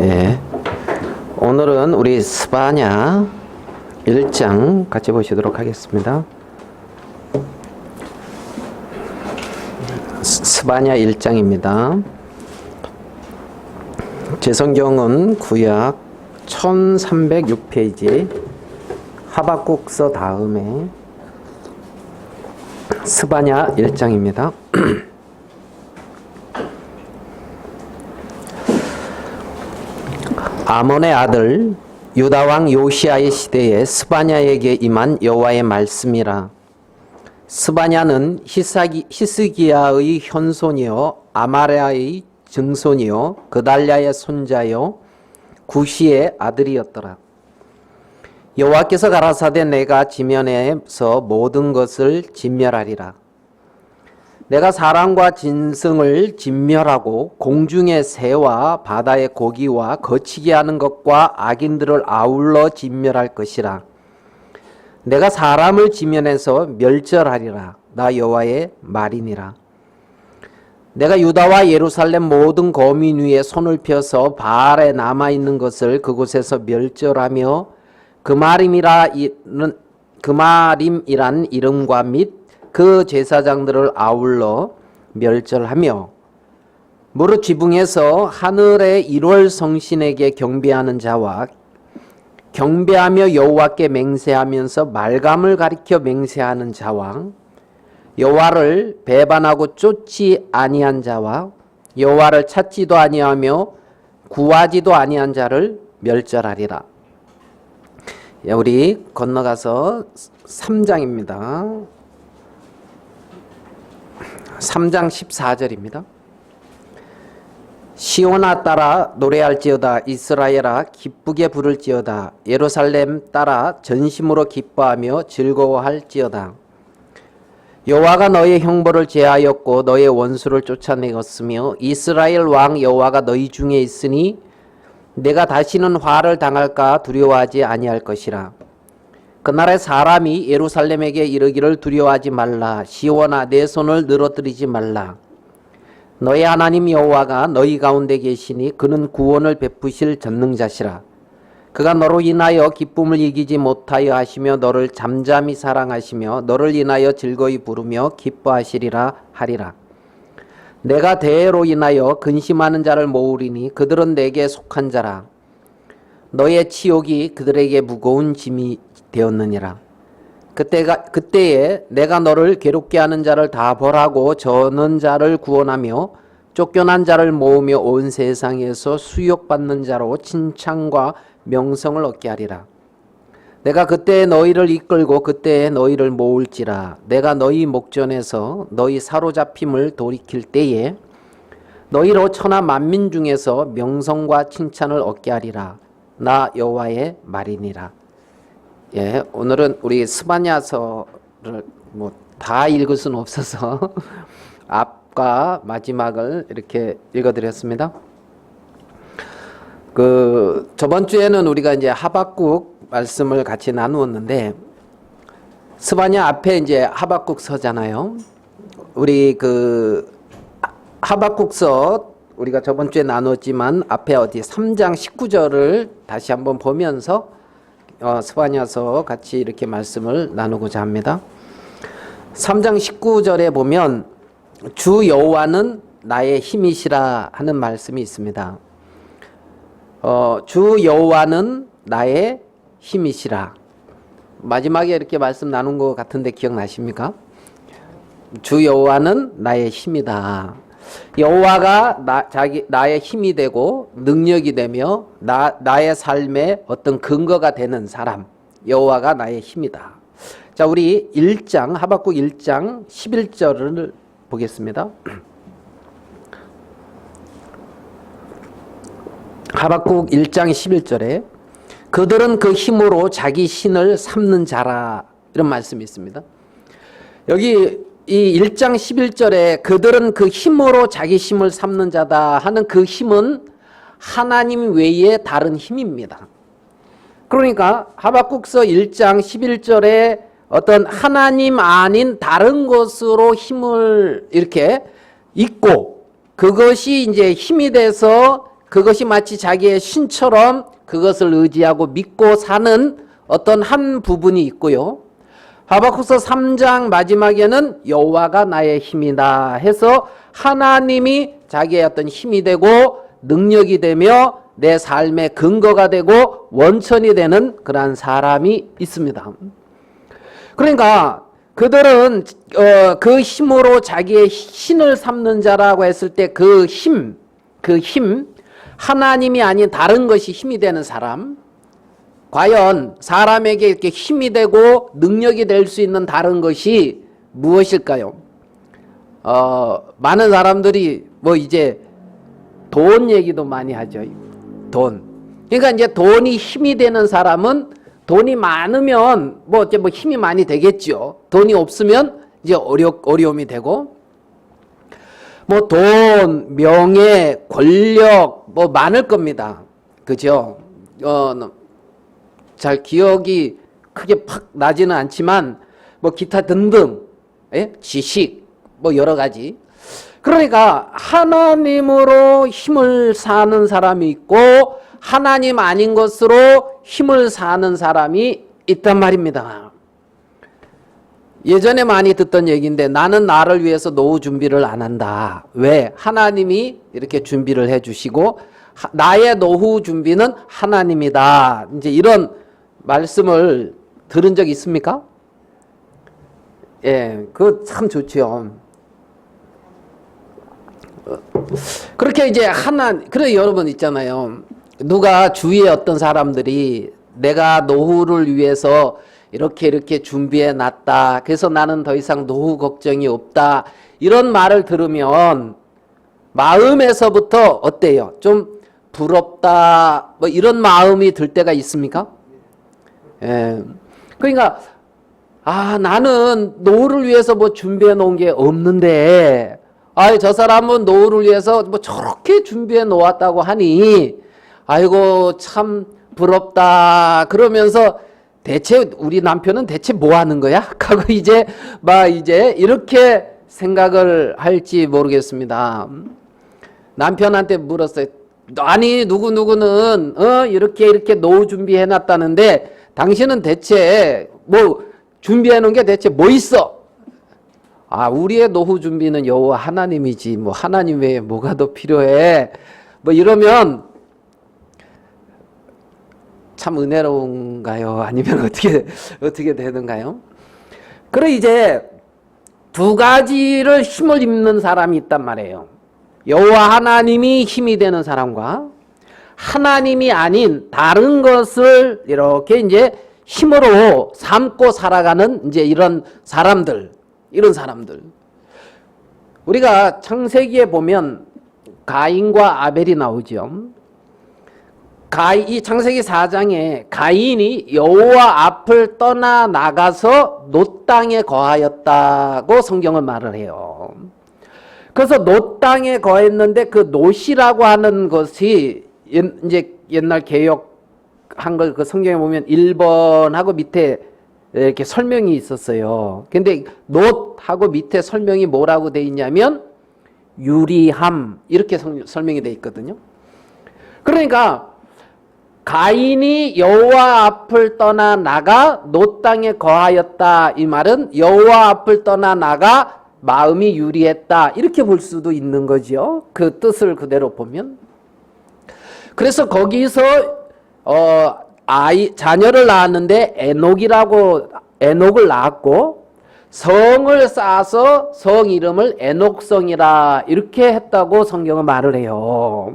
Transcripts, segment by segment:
예. 오늘은 우리 스바냐 1장 같이 보시도록 하겠습니다. 스바냐 1장입니다. 제 성경은 구약 1306페이지 하박국서 다음에 스바냐 1장입니다. 아몬의 아들 유다왕 요시아의 시대에 스바냐에게 임한 여호와의 말씀이라. 스바냐는 히스기야의 현손이요 아마랴의 증손이요 그달랴의 손자요 구시의 아들이었더라. 여호와께서 가라사대 내가 지면에서 모든 것을 진멸하리라. 내가 사람과 짐승을 진멸하고 공중의 새와 바다의 고기와 거치게 하는 것과 악인들을 아울러 진멸할 것이라. 내가 사람을 지면에서 멸절하리라. 나 여호와의 말이니라. 내가 유다와 예루살렘 모든 거민 위에 손을 펴서 바알에 남아있는 것을 그곳에서 멸절하며 그마림이란 이름과 및 그 제사장들을 아울러 멸절하며 무릇 지붕에서 하늘의 1월 성신에게 경배하는 자와 경배하며 여호와께 맹세하면서 말감을 가리켜 맹세하는 자와 여호와를 배반하고 쫓지 아니한 자와 여호와를 찾지도 아니하며 구하지도 아니한 자를 멸절하리라. 우리 건너가서 3장입니다. 3장 14절입니다. 시온아 따라 노래할지어다. 이스라엘아 기쁘게 부를지어다. 예루살렘 따라 전심으로 기뻐하며 즐거워할지어다. 여호와가 너의 형벌을 제하였고 너의 원수를 쫓아내었으며 이스라엘 왕 여호와가 너희 중에 있으니 내가 다시는 화를 당할까 두려워하지 아니할 것이라. 그날에 사람이 예루살렘에게 이르기를 두려워하지 말라. 시온아 내 손을 늘어뜨리지 말라. 너의 하나님 여호와가 너희 가운데 계시니 그는 구원을 베푸실 전능자시라. 그가 너로 인하여 기쁨을 이기지 못하여 하시며 너를 잠잠히 사랑하시며 너를 인하여 즐거이 부르며 기뻐하시리라 하리라. 내가 대회로 인하여 근심하는 자를 모으리니 그들은 내게 속한 자라. 너의 치욕이 그들에게 무거운 짐이 되었느니라. 그때에 내가 너를 괴롭게 하는 자를 다 벌하고 저는 자를 구원하며 쫓겨난 자를 모으며 온 세상에서 수욕받는 자로 칭찬과 명성을 얻게 하리라. 내가 그때에 너희를 이끌고 그때에 너희를 모을지라. 내가 너희 목전에서 너희 사로잡힘을 돌이킬 때에 너희로 천하 만민 중에서 명성과 칭찬을 얻게 하리라. 나 여호와의 말이니라. 예, 오늘은 우리 스바냐서를 다 읽을 수는 없어서 앞과 마지막을 이렇게 읽어드렸습니다. 저번 주에는 우리가 이제 하박국 말씀을 같이 나누었는데 스바냐 앞에 이제 하박국서잖아요. 우리 하박국서 우리가 저번 주에 나눴지만 앞에 3장 19절을 다시 한번 보면서 스바냐서 같이 이렇게 말씀을 나누고자 합니다. 3장 19절에 보면 주 여호와는 나의 힘이시라 하는 말씀이 있습니다. 주 여호와는 나의 힘이시라. 마지막에 이렇게 말씀 나눈 것 같은데 기억나십니까? 주 여호와는 나의 힘이다. 여호와가 나의 힘이 되고 능력이 되며 나의 삶의 어떤 근거가 되는 사람, 여호와가 나의 힘이다. 자, 우리 하박국 1장 11절을 보겠습니다. 하박국 1장 11절에 그들은 그 힘으로 자기 신을 삼는 자라, 이런 말씀이 있습니다. 여기 이 1장 11절에 그들은 그 힘으로 자기 힘을 삼는 자다 하는 그 힘은 하나님 외에 다른 힘입니다. 그러니까 하박국서 1장 11절에 어떤 하나님 아닌 다른 것으로 힘을 이렇게 잊고 그것이 이제 힘이 돼서 그것이 마치 자기의 신처럼 그것을 의지하고 믿고 사는 어떤 한 부분이 있고요. 하박국서 3장 마지막에는 여호와가 나의 힘이다 해서 하나님이 자기의 어떤 힘이 되고 능력이 되며 내 삶의 근거가 되고 원천이 되는 그러한 사람이 있습니다. 그러니까 그들은 그 힘으로 자기의 신을 삼는 자라고 했을 때 그 힘, 하나님이 아닌 다른 것이 힘이 되는 사람, 과연 사람에게 이렇게 힘이 되고 능력이 될 수 있는 다른 것이 무엇일까요? 많은 사람들이 뭐 이제 돈 얘기도 많이 하죠. 돈. 그러니까 이제 돈이 힘이 되는 사람은 돈이 많으면 뭐 이제 뭐 힘이 많이 되겠죠. 돈이 없으면 이제 어려움이 되고, 뭐 돈, 명예, 권력 뭐 많을 겁니다. 그죠? 잘 기억이 크게 팍 나지는 않지만 뭐 기타 등등, 예? 지식 뭐 여러 가지. 그러니까 하나님으로 힘을 사는 사람이 있고 하나님 아닌 것으로 힘을 사는 사람이 있단 말입니다. 예전에 많이 듣던 얘기인데 나는 나를 위해서 노후 준비를 안 한다. 왜? 하나님이 이렇게 준비를 해주시고 나의 노후 준비는 하나님이다. 이제 이런 말씀을 들은 적 있습니까? 예, 그거 참 좋죠. 그렇게 이제 그래 여러분 있잖아요. 누가 주위에 어떤 사람들이 내가 노후를 위해서 이렇게 준비해 놨다. 그래서 나는 더 이상 노후 걱정이 없다. 이런 말을 들으면 마음에서부터 어때요? 좀 부럽다. 뭐 이런 마음이 들 때가 있습니까? 예. 그러니까 나는 노후를 위해서 뭐 준비해 놓은 게 없는데 저 사람은 노후를 위해서 뭐 저렇게 준비해 놓았다고 하니 아이고 참 부럽다. 그러면서 대체 우리 남편은 대체 뭐 하는 거야? 하고 이제 이렇게 생각을 할지 모르겠습니다. 남편한테 물었어요. 아니 누구누구는 이렇게 노후 준비해 놨다는데 당신은 대체 뭐 준비해 놓은 게 대체 뭐 있어? 우리의 노후 준비는 여호와 하나님이지 뭐 하나님 외에 뭐가 더 필요해? 뭐 이러면 참 은혜로운가요? 아니면 어떻게 되는가요? 그래 이제 두 가지를 힘을 입는 사람이 있단 말이에요. 여호와 하나님이 힘이 되는 사람과 하나님이 아닌 다른 것을 이렇게 이제 힘으로 삼고 살아가는 이제 이런 사람들. 우리가 창세기에 보면 가인과 아벨이 나오죠. 이 창세기 4장에 가인이 여호와 앞을 떠나 나가서 놋 땅에 거하였다고 성경은 말을 해요. 그래서 놋 땅에 거했는데 그 놋이라고 하는 것이 이제 옛날 개역한 걸 그 성경에 보면 1번하고 밑에 이렇게 설명이 있었어요. 근데 놋하고 밑에 설명이 뭐라고 돼 있냐면 유리함 이렇게 설명이 돼 있거든요. 그러니까 가인이 여호와 앞을 떠나 나가 놋 땅에 거하였다. 이 말은 여호와 앞을 떠나 나가 마음이 유리했다. 이렇게 볼 수도 있는 거죠. 그 뜻을 그대로 보면. 그래서 거기서 자녀를 낳았는데 에녹을 낳았고 성을 쌓아서 성 이름을 에녹성이라 이렇게 했다고 성경은 말을 해요.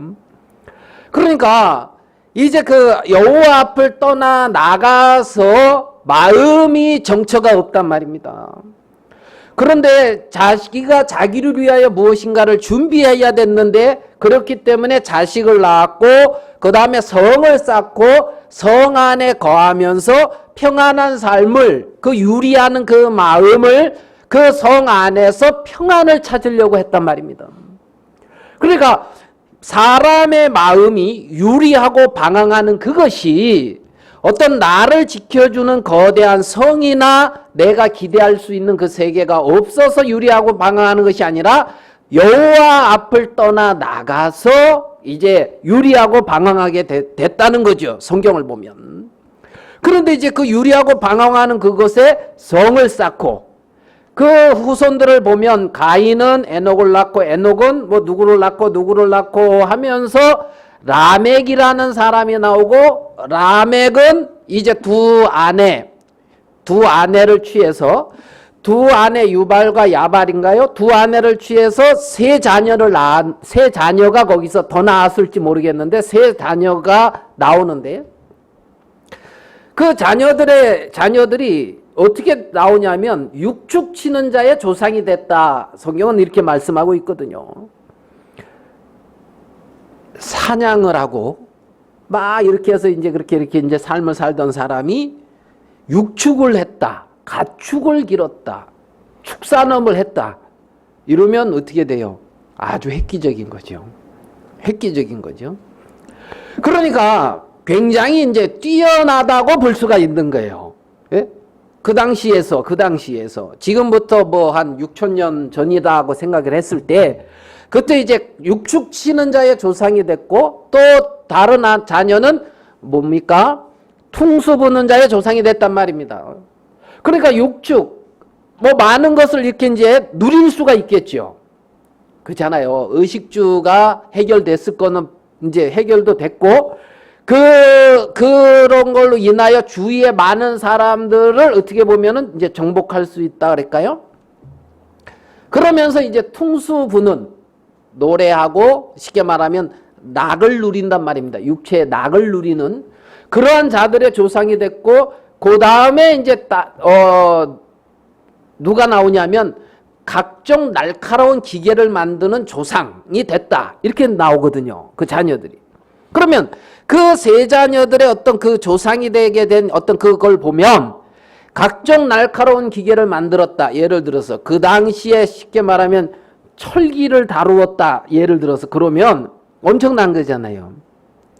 그러니까 이제 그 여호와 앞을 떠나 나가서 마음이 정처가 없단 말입니다. 그런데 자기가 자기를 위하여 무엇인가를 준비해야 됐는데 그렇기 때문에 자식을 낳았고 그 다음에 성을 쌓고 성 안에 거하면서 평안한 삶을 그 유리하는 그 마음을 그 성 안에서 평안을 찾으려고 했단 말입니다. 그러니까 사람의 마음이 유리하고 방황하는 그것이 어떤 나를 지켜주는 거대한 성이나 내가 기대할 수 있는 그 세계가 없어서 유리하고 방황하는 것이 아니라 여호와 앞을 떠나 나가서 이제 유리하고 방황하게 됐다는 거죠. 성경을 보면. 그런데 이제 그 유리하고 방황하는 그것에 성을 쌓고 그 후손들을 보면 가인은 에녹을 낳고 에녹은 뭐 누구를 낳고 하면서 라멕이라는 사람이 나오고 라멕은 이제 두 아내를 취해서 두 아내 유발과 야발인가요? 두 아내를 취해서 세 자녀가 거기서 더 나왔을지 모르겠는데 세 자녀가 나오는데 그 자녀들이 어떻게 나오냐면 육축 치는 자의 조상이 됐다. 성경은 이렇게 말씀하고 있거든요. 사냥을 하고 막 이렇게 해서 이제 그렇게 이제 삶을 살던 사람이 육축을 했다. 가축을 기렀다. 축산업을 했다. 이러면 어떻게 돼요? 아주 획기적인 거죠. 획기적인 거죠. 그러니까 굉장히 이제 뛰어나다고 볼 수가 있는 거예요. 예? 그 당시에서 지금부터 뭐 한 6,000년 전이다 고 생각을 했을 때 그때 이제 육축 치는 자의 조상이 됐고 또 다른 자녀는 뭡니까? 퉁수 부는 자의 조상이 됐단 말입니다. 그러니까 육축 뭐 많은 것을 이렇게 이제 누릴 수가 있겠죠. 그렇잖아요. 의식주가 해결됐을 거는 이제 해결도 됐고 그런 걸로 인하여 주위에 많은 사람들을 어떻게 보면은 이제 정복할 수 있다 그럴까요? 그러면서 이제 퉁수 부는 노래하고 쉽게 말하면 낙을 누린단 말입니다. 육체의 낙을 누리는 그러한 자들의 조상이 됐고 그 다음에 이제 누가 나오냐면 각종 날카로운 기계를 만드는 조상이 됐다. 이렇게 나오거든요. 그 자녀들이. 그러면 그 세 자녀들의 어떤 그 조상이 되게 된 어떤 그걸 보면 각종 날카로운 기계를 만들었다. 예를 들어서 그 당시에 쉽게 말하면 철기를 다루었다. 예를 들어서 그러면 엄청난 거잖아요.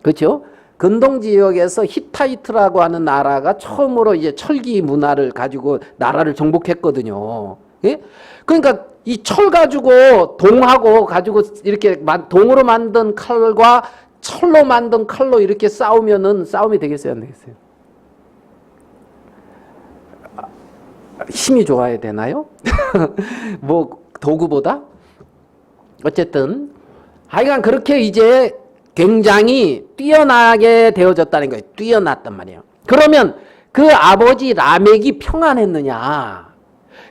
그렇죠? 근동 지역에서 히타이트라고 하는 나라가 처음으로 이제 철기 문화를 가지고 나라를 정복했거든요. 예? 그러니까 이 철 가지고 동하고 가지고 이렇게 동으로 만든 칼과 철로 만든 칼로 이렇게 싸우면은 싸움이 되겠어요, 안 되겠어요? 힘이 좋아야 되나요? 뭐 도구보다? 어쨌든 하여간 그렇게 이제 굉장히 뛰어나게 되어졌다는 거예요. 뛰어났단 말이에요. 그러면 그 아버지 라멕이 평안했느냐?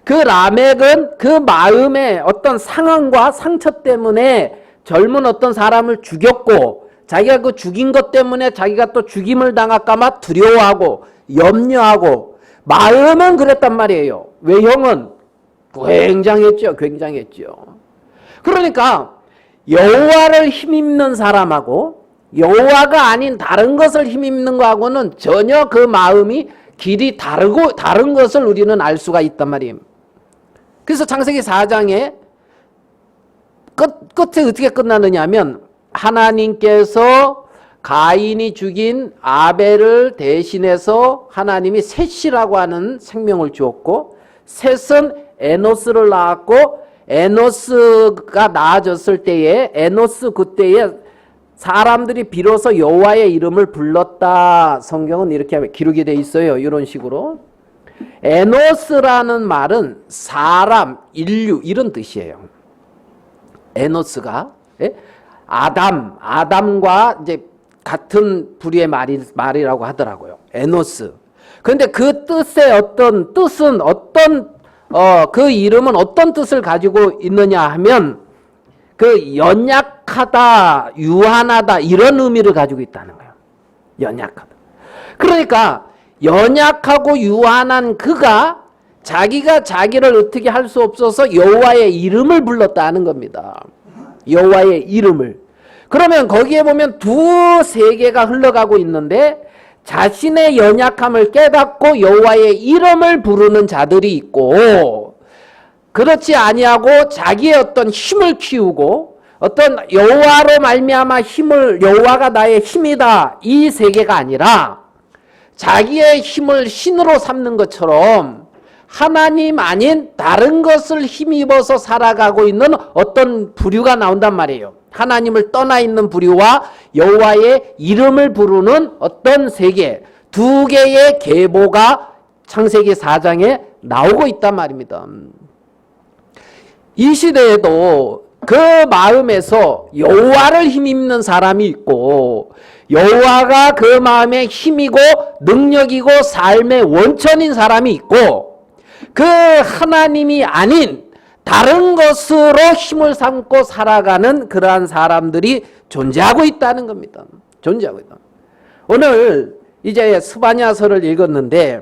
그 라멕은 그 마음의 어떤 상황과 상처 때문에 젊은 어떤 사람을 죽였고 자기가 그 죽인 것 때문에 자기가 또 죽임을 당할까 봐 두려워하고 염려하고 마음은 그랬단 말이에요. 외형은 굉장했죠. 그러니까 여호와를 힘입는 사람하고 여호와가 아닌 다른 것을 힘입는 거하고는 전혀 그 마음이 길이 다른 것을 우리는 알 수가 있단 말이에요. 그래서 창세기 4장에 끝에 어떻게 끝나느냐 하면 하나님께서 가인이 죽인 아벨을 대신해서 하나님이 셋이라고 하는 생명을 주었고 셋은 에노스를 낳았고 에노스가 나아졌을 때에 에노스 그때에 사람들이 비로소 여호와의 이름을 불렀다. 성경은 이렇게 기록이 돼 있어요. 이런 식으로. 에노스라는 말은 사람, 인류 이런 뜻이에요. 에노스가 아담과 이제 같은 부류의 말이라고 하더라고요. 에노스. 그런데 그 뜻의 어떤 뜻은 그 이름은 어떤 뜻을 가지고 있느냐 하면 그 연약하다, 유한하다 이런 의미를 가지고 있다는 거예요. 연약하다. 그러니까 연약하고 유한한 그가 자기가 자기를 어떻게 할 수 없어서 여호와의 이름을 불렀다는 겁니다. 여호와의 이름을. 그러면 거기에 보면 두 세계가 흘러가고 있는데 자신의 연약함을 깨닫고 여호와의 이름을 부르는 자들이 있고 그렇지 아니하고 자기의 어떤 힘을 키우고 어떤 여호와로 말미암아 여호와가 나의 힘이다 이 세계가 아니라 자기의 힘을 신으로 삼는 것처럼 하나님 아닌 다른 것을 힘입어서 살아가고 있는 어떤 부류가 나온단 말이에요. 하나님을 떠나 있는 부류와 여호와의 이름을 부르는 어떤 세계, 두 개의 계보가 창세기 4장에 나오고 있단 말입니다. 이 시대에도 그 마음에서 여호와를 힘입는 사람이 있고 여호와가 그 마음에 힘이고 능력이고 삶의 원천인 사람이 있고 그 하나님이 아닌 다른 것으로 힘을 삼고 살아가는 그러한 사람들이 존재하고 있다는 겁니다. 존재하고 있다. 오늘 이제 스바냐서를 읽었는데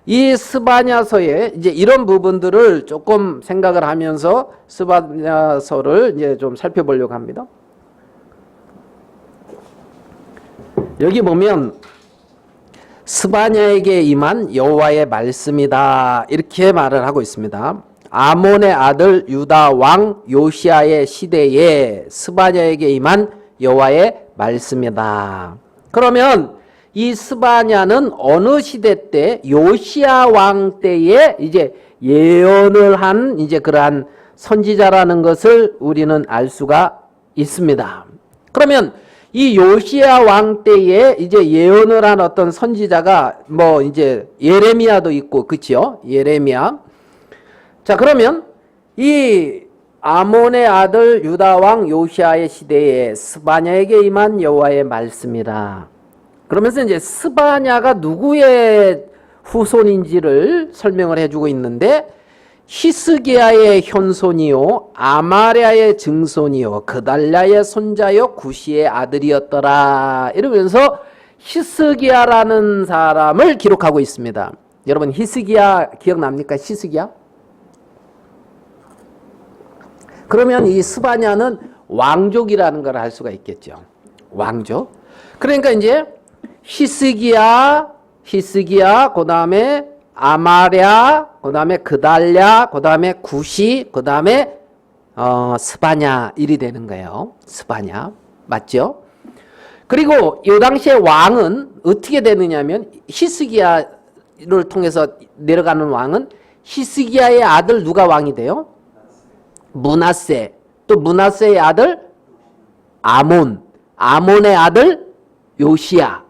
이 스바냐서에 이제 이런 부분들을 조금 생각을 하면서 스바냐서를 이제 좀 살펴보려고 합니다. 여기 보면 스바냐에게 임한 여호와의 말씀이다 이렇게 말을 하고 있습니다. 아몬의 아들 유다 왕 요시아의 시대에 스바냐에게 임한 여호와의 말씀이다. 그러면 이 스바냐는 어느 시대 때 요시아 왕 때에 이제 예언을 한 이제 그러한 선지자라는 것을 우리는 알 수가 있습니다. 그러면 이 요시아 왕 때에 이제 예언을 한 어떤 선지자가 뭐 이제 예레미야도 있고 그치요? 예레미야. 자, 그러면 이 아몬의 아들 유다 왕 요시아의 시대에 스바냐에게 임한 여호와의 말씀이라. 그러면서 이제 스바냐가 누구의 후손인지를 설명을 해주고 있는데 히스기야의 현손이요 아마랴의 증손이요 그달랴의 손자요 구시의 아들이었더라 이러면서 히스기야라는 사람을 기록하고 있습니다. 여러분 히스기야 기억납니까? 히스기야? 그러면 이 스바냐는 왕족이라는 걸 알 수가 있겠죠. 왕족. 그러니까 이제 히스기야, 그 다음에 아마랴, 그 다음에 그달랴, 그 다음에 구시, 그 다음에 스바냐 일이 되는 거예요. 스바냐. 맞죠? 그리고 이 당시에 왕은 어떻게 되느냐면 히스기야를 통해서 내려가는 왕은 히스기야의 아들 누가 왕이 돼요? 므낫세. 또 므낫세의 아들 아몬. 아몬의 아들 요시야.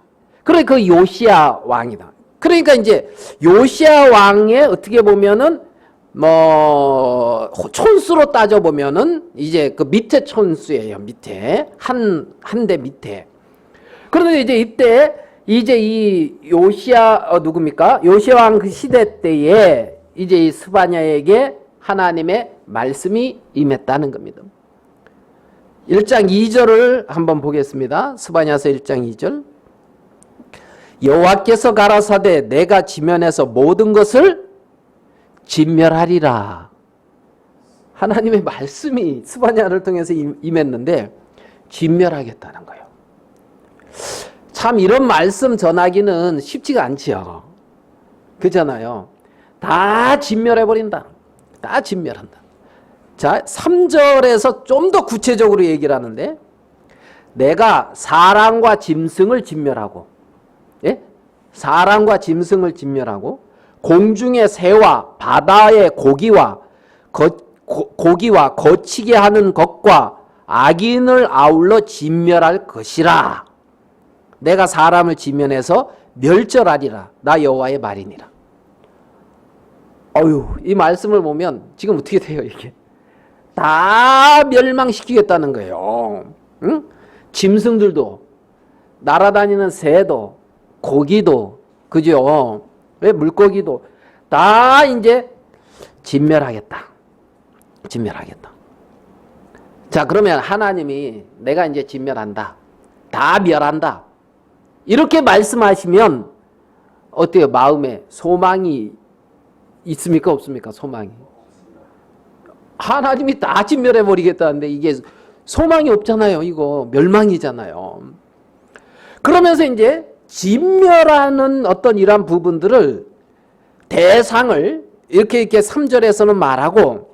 그러니까 그 요시야 왕이다. 그러니까 이제 요시야 왕의 어떻게 보면은 뭐 촌수로 따져 보면은 이제 그 밑에 촌수예요. 밑에 한 대 밑에. 그런데 이제 이때 이제 이 요시야 누굽니까? 요시야 왕 그 시대 때에 이제 이 스바냐에게 하나님의 말씀이 임했다는 겁니다. 1장 2절을 한번 보겠습니다. 스바냐서 1장 2절. 여호와께서 가라사대 내가 지면에서 모든 것을 진멸하리라. 하나님의 말씀이 스바냐를 통해서 임했는데 진멸하겠다는 거예요. 참 이런 말씀 전하기는 쉽지가 않지요. 그렇잖아요. 다 진멸해버린다. 다 진멸한다. 자, 3절에서 좀 더 구체적으로 얘기를 하는데 내가 사람과 짐승을 진멸하고 예? 사람과 짐승을 진멸하고 공중의 새와 바다의 고기와 고기와 거치게 하는 것과 악인을 아울러 진멸할 것이라. 내가 사람을 지면해서 멸절하리라. 나 여호와의 말이니라. 어휴, 이 말씀을 보면 지금 어떻게 돼요 이게? 다 멸망시키겠다는 거예요. 응? 짐승들도 날아다니는 새도 고기도 그죠? 왜 물고기도 다 이제 진멸하겠다. 진멸하겠다. 자, 그러면 하나님이 내가 이제 진멸한다. 다 멸한다. 이렇게 말씀하시면 어때요? 마음에 소망이 있습니까? 없습니까? 소망이. 하나님이 다 진멸해 버리겠다는데 이게 소망이 없잖아요. 이거 멸망이잖아요. 그러면서 이제 진멸하는 어떤 이러한 부분들을 대상을 이렇게 3절에서는 말하고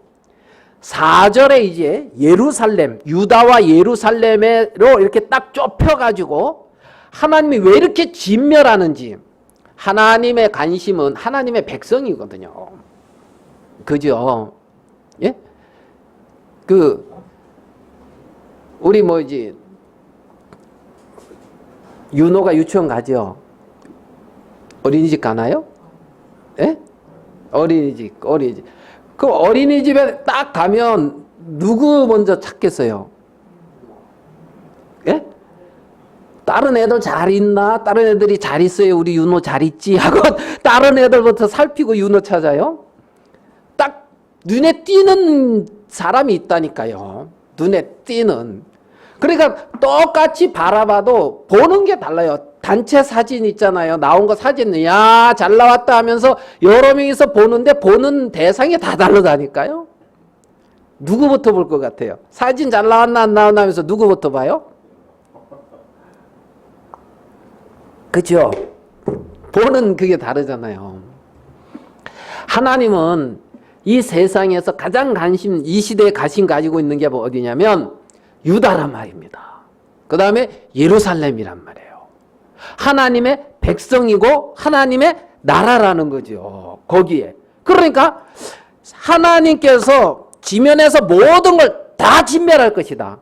4절에 이제 예루살렘, 유다와 예루살렘으로 이렇게 딱 좁혀가지고 하나님이 왜 이렇게 진멸하는지 하나님의 관심은 하나님의 백성이거든요. 그죠? 예? 우리 뭐지, 윤호가 유치원 가죠? 어린이집 가나요? 예? 어린이집. 그 어린이집에 딱 가면 누구 먼저 찾겠어요? 예? 다른 애들 잘 있나? 다른 애들이 잘 있어요. 우리 윤호 잘 있지? 하고 다른 애들부터 살피고 윤호 찾아요? 딱 눈에 띄는 사람이 있다니까요. 눈에 띄는. 그러니까 똑같이 바라봐도 보는 게 달라요. 단체 사진 있잖아요. 나온 거 사진, 야, 잘 나왔다 하면서 여러 명이서 보는데 보는 대상이 다 다르다니까요. 누구부터 볼 것 같아요? 사진 잘 나왔나 안 나왔나 하면서 누구부터 봐요? 그죠? 보는 그게 다르잖아요. 하나님은 이 세상에서 가장 이 시대에 관심 가지고 있는 게 어디냐면 유다란 말입니다. 그 다음에 예루살렘이란 말이에요. 하나님의 백성이고 하나님의 나라라는 거죠. 거기에. 그러니까 하나님께서 지면에서 모든 걸 다 진멸할 것이다.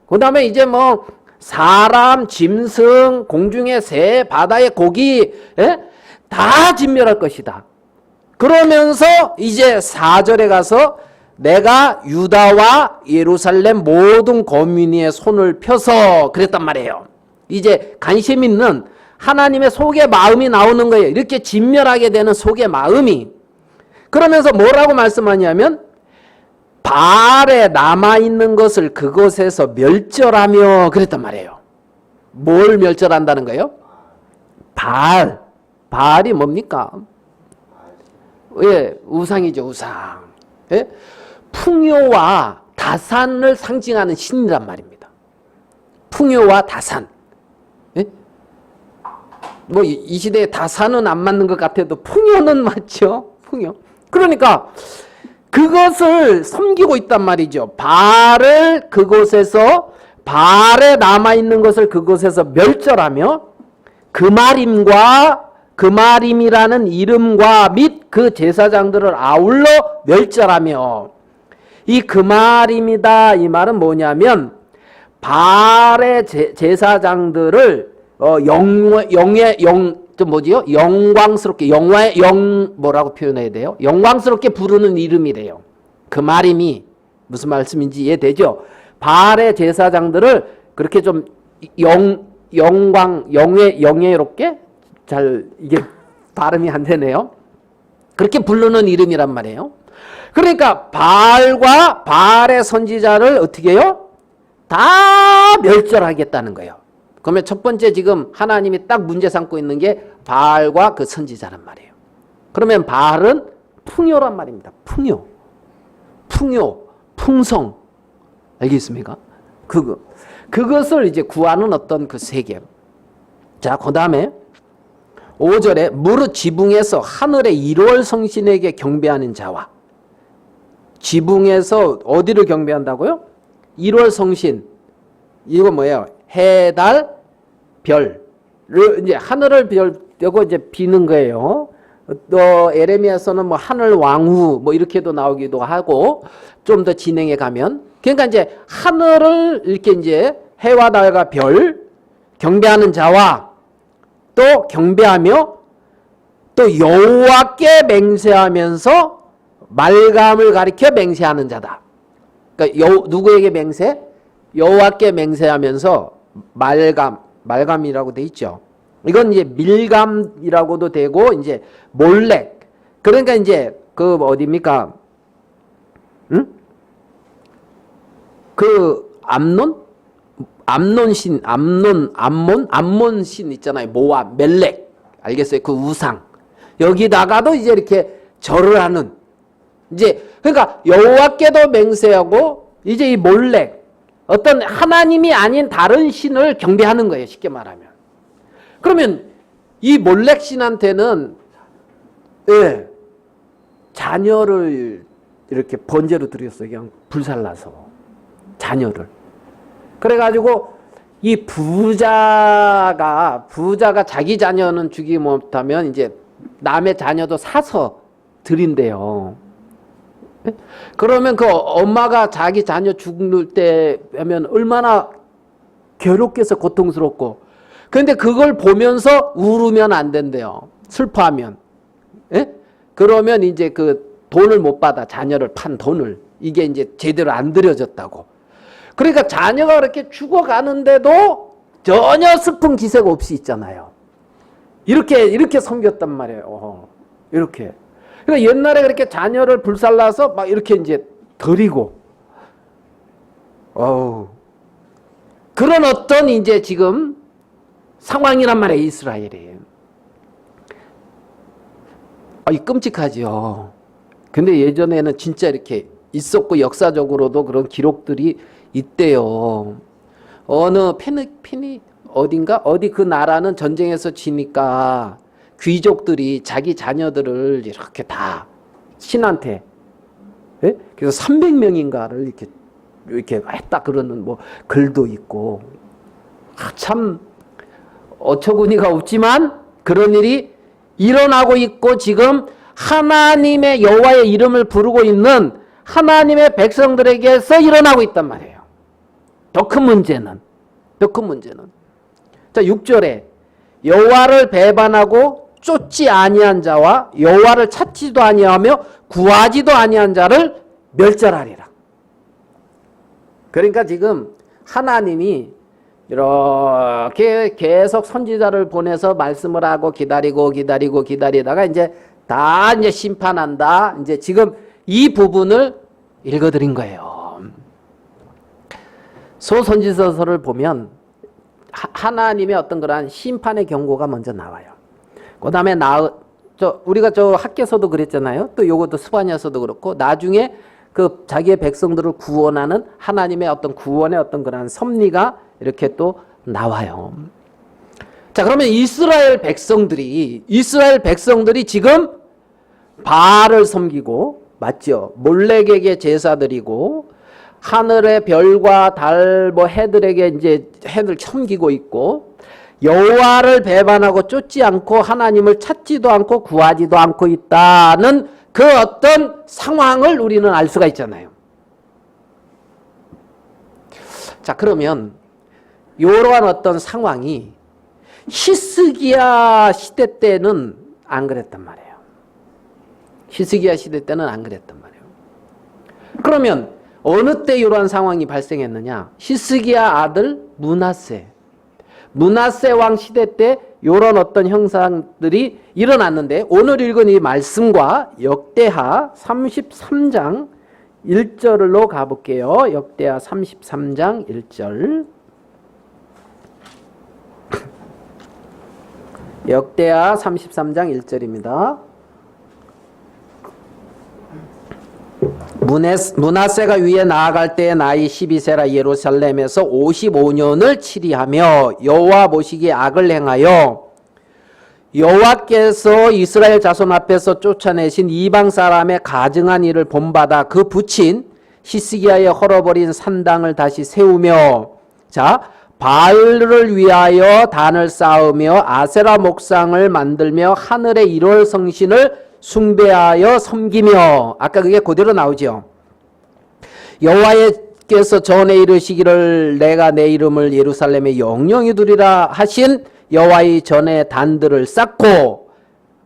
그 다음에 이제 뭐 사람, 짐승, 공중의 새, 바다의 고기, 예? 다 진멸할 것이다. 그러면서 이제 4절에 가서 내가 유다와 예루살렘 모든 거민의 손을 펴서 그랬단 말이에요. 이제 관심 있는 하나님의 속의 마음이 나오는 거예요. 이렇게 진멸하게 되는 속의 마음이. 그러면서 뭐라고 말씀하냐면 바알에 남아있는 것을 그곳에서 멸절하며 그랬단 말이에요. 뭘 멸절한다는 거예요? 바알. 바알이 뭡니까? 예, 우상이죠, 우상. 예? 풍요와 다산을 상징하는 신이란 말입니다. 풍요와 다산. 예? 뭐 이 시대에 다산은 안 맞는 것 같아도 풍요는 맞죠? 풍요. 그러니까 그것을 섬기고 있단 말이죠. 바알을 그곳에서, 바알에 남아있는 것을 그곳에서 멸절하며 그마림이라는 이름과 및 그 제사장들을 아울러 멸절하며. 이 그마림이다 이 말은 뭐냐면 바알의 제사장들을 영광스럽게, 영화의 뭐라고 표현해야 돼요? 영광스럽게 부르는 이름이래요. 그마림이 무슨 말씀인지 이해되죠? 바알의 제사장들을 그렇게 좀 영예롭게, 잘 이게 발음이 안 되네요. 그렇게 부르는 이름이란 말이에요. 그러니까 바알과 바알의 선지자를 어떻게 해요? 다 멸절하겠다는 거예요. 그러면 첫 번째 지금 하나님이 딱 문제 삼고 있는 게 바알과 그 선지자란 말이에요. 그러면 바알은 풍요란 말입니다. 풍요, 풍성. 알겠습니까? 그것을 이제 구하는 어떤 그 세계. 자, 그 다음에 5절에 무릇 지붕에서 하늘의 1월 성신에게 경배하는 자와. 지붕에서 어디를 경배한다고요? 1월 성신. 이거 뭐예요? 해, 달, 별을 이제 하늘을 떼고 이제 비는 거예요. 또 에레미야서는 뭐 하늘 왕후 뭐 이렇게도 나오기도 하고 좀 더 진행해 가면, 그러니까 이제 하늘을 이렇게 이제 해와 달과 별 경배하는 자와 또 경배하며 또 여호와께 맹세하면서 말감을 가리켜 맹세하는 자다. 그러니까 누구에게 맹세? 여호와께 맹세하면서 말감이라고 돼 있죠. 이건 이제 밀감이라고도 되고 이제 몰렉. 그러니까 이제 그 어디입니까? 응? 그 암몬 신 있잖아요. 모압, 멜렉. 알겠어요? 그 우상. 여기다가도 이제 이렇게 절을 하는. 이제 그러니까 여호와께도 맹세하고 이제 이 몰렉, 어떤 하나님이 아닌 다른 신을 경배하는 거예요. 쉽게 말하면. 그러면 이 몰렉 신한테는 예, 자녀를 이렇게 번제로 드렸어요. 그냥 불살라서 자녀를. 그래가지고 이 부자가 자기 자녀는 죽이지 못하면 이제 남의 자녀도 사서 드린대요. 그러면 그 엄마가 자기 자녀 죽을 때 하면 얼마나 괴롭겠어, 고통스럽고. 그런데 그걸 보면서 울으면 안 된대요. 슬퍼하면. 예? 그러면 이제 그 돈을 못 받아. 자녀를 판 돈을. 이게 이제 제대로 안 들여졌다고. 그러니까 자녀가 그렇게 죽어가는데도 전혀 슬픈 기색 없이 있잖아요. 이렇게 섬겼단 말이에요. 이렇게. 그러니까 옛날에 그렇게 자녀를 불살라서 막 이렇게 이제 드리고, 그런 어떤 이제 지금 상황이란 말이에요, 이스라엘이. 이 끔찍하죠. 근데 예전에는 진짜 이렇게 있었고, 역사적으로도 그런 기록들이 있대요. 어느 어디 그 나라는 전쟁에서 지니까 귀족들이 자기 자녀들을 이렇게 다 신한테, 예? 그래서 300명인가를 이렇게 했다 그러는 뭐 글도 있고, 참 어처구니가 없지만 그런 일이 일어나고 있고, 지금 하나님의 여호와의 이름을 부르고 있는 하나님의 백성들에게서 일어나고 있단 말이에요. 더 큰 문제는 자, 6절에 여호와를 배반하고 쫓지 아니한 자와 여호와를 찾지도 아니하며 구하지도 아니한 자를 멸절하리라. 그러니까 지금 하나님이 이렇게 계속 선지자를 보내서 말씀을 하고 기다리다가 이제 다 이제 심판한다. 이제 지금 이 부분을 읽어드린 거예요. 소선지서서를 보면 하나님의 어떤 그러한 심판의 경고가 먼저 나와요. 그 다음에 우리가 학교에서도 그랬잖아요. 또 요것도 스바냐서도 그렇고, 나중에 그 자기의 백성들을 구원하는 하나님의 어떤 구원의 어떤 그러한 섭리가 이렇게 또 나와요. 자, 그러면 이스라엘 백성들이 지금 바알을 섬기고, 맞죠? 몰렉에게 제사드리고, 하늘의 별과 달, 해들에게 이제 해들 섬기고 있고, 여호와를 배반하고 쫓지 않고 하나님을 찾지도 않고 구하지도 않고 있다는 그 어떤 상황을 우리는 알 수가 있잖아요. 자, 그러면 이러한 어떤 상황이 히스기야 시대 때는 안 그랬단 말이에요. 히스기야 시대 때는 안 그랬단 말이에요. 그러면 어느 때 이러한 상황이 발생했느냐? 히스기야 아들 므낫세 왕 시대 때 이런 어떤 형상들이 일어났는데, 오늘 읽은 이 말씀과 역대하 33장 1절로 가볼게요. 역대하 33장 1절. 역대하 33장 1절입니다. 므낫세가 위에 나아갈 때의 나이 12세라 예루살렘에서 55년을 치리하며 여호와 보시기에 악을 행하여 여호와께서 이스라엘 자손 앞에서 쫓아내신 이방 사람의 가증한 일을 본받아 그 붙인 히스기야의 헐어버린 산당을 다시 세우며, 자, 바알을 위하여 단을 쌓으며 아세라 목상을 만들며 하늘의 1월 성신을 숭배하여 섬기며, 아까 그게 그대로 나오죠. 여호와께서 전에 이르시기를 내가 내 이름을 예루살렘에 영영히 두리라 하신 여호와의 전에 단들을 쌓고,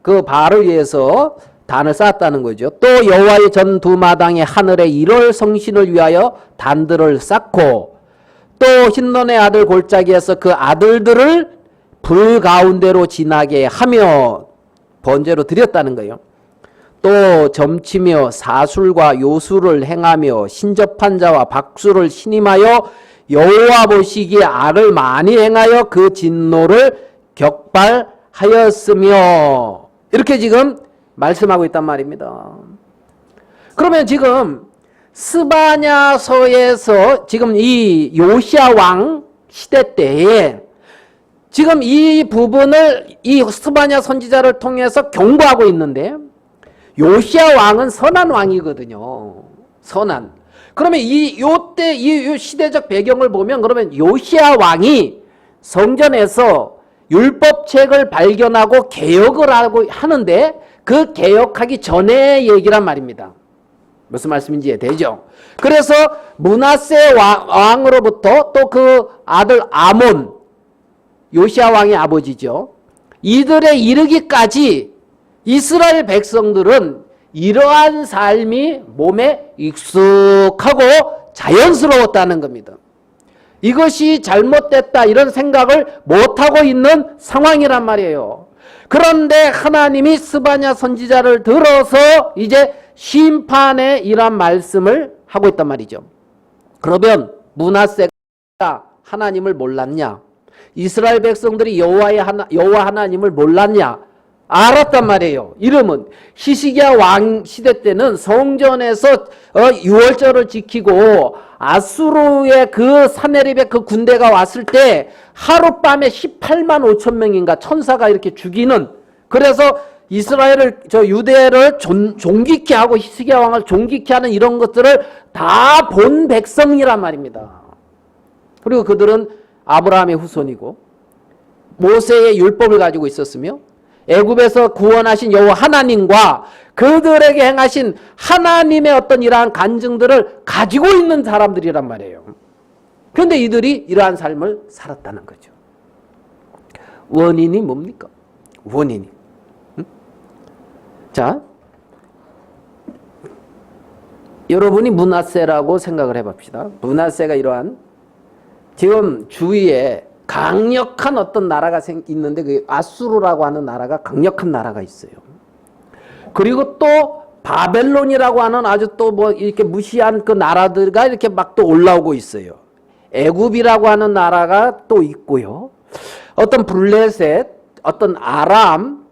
그 바알을 위해서 단을 쌓았다는 거죠. 또 여호와의 전 두 마당에 하늘의 1월 성신을 위하여 단들을 쌓고, 또 힌논의 아들 골짜기에서 그 아들들을 불 가운데로 지나게 하며 번제로 드렸다는 거예요. 또 점치며 사술과 요술을 행하며 신접한 자와 박수를 신임하여 여호와 보시기에 악을 많이 행하여 그 진노를 격발하였으며, 이렇게 지금 말씀하고 있단 말입니다. 그러면 지금 스바냐서에서 지금 이 요시야 왕 시대 때에 지금 이 부분을 이 스바냐 선지자를 통해서 경고하고 있는데, 요시야 왕은 선한 왕이거든요. 선한. 그러면 요때 이 시대적 배경을 보면, 그러면 요시야 왕이 성전에서 율법책을 발견하고 개혁을 하고 하는데, 그 개혁하기 전의 얘기란 말입니다. 무슨 말씀인지 이해되죠? 그래서 므낫세 왕으로부터 또 그 아들 아몬, 요시야 왕의 아버지죠. 이들에 이르기까지 이스라엘 백성들은 이러한 삶이 몸에 익숙하고 자연스러웠다는 겁니다. 이것이 잘못됐다 이런 생각을 못하고 있는 상황이란 말이에요. 그런데 하나님이 스바냐 선지자를 들어서 이제 심판의 이런 말씀을 하고 있단 말이죠. 그러면 므낫세가 하나님을 몰랐냐? 이스라엘 백성들이 여호와 하나님을 몰랐냐? 알았단 말이에요. 이름은 히스기야 왕 시대 때는 성전에서 유월절을 지키고 아수르의 그 사네립의 그 군대가 왔을 때 하룻밤에 18만 5천 명인가 천사가 이렇게 죽이는, 그래서 이스라엘을 유대를 존귀케 하고 히스기야 왕을 존귀케 하는 이런 것들을 다 본 백성이란 말입니다. 그리고 그들은 아브라함의 후손이고 모세의 율법을 가지고 있었으며 애굽에서 구원하신 여호와 하나님과 그들에게 행하신 하나님의 어떤 이러한 간증들을 가지고 있는 사람들이란 말이에요. 그런데 이들이 이러한 삶을 살았다는 거죠. 원인이 뭡니까? 원인이. 자, 여러분이 므낫세라고 생각을 해봅시다. 므낫세가 이러한 지금 주위에 강력한 어떤 나라가 있는데 그 아수르라고 하는 나라가 강력한 나라가 있어요. 그리고 또 바벨론이라고 하는 아주 또 뭐 이렇게 무시한 그 나라들과 이렇게 막 또 올라오고 있어요. 애굽이라고 하는 나라가 또 있고요. 어떤 블레셋, 어떤 아람,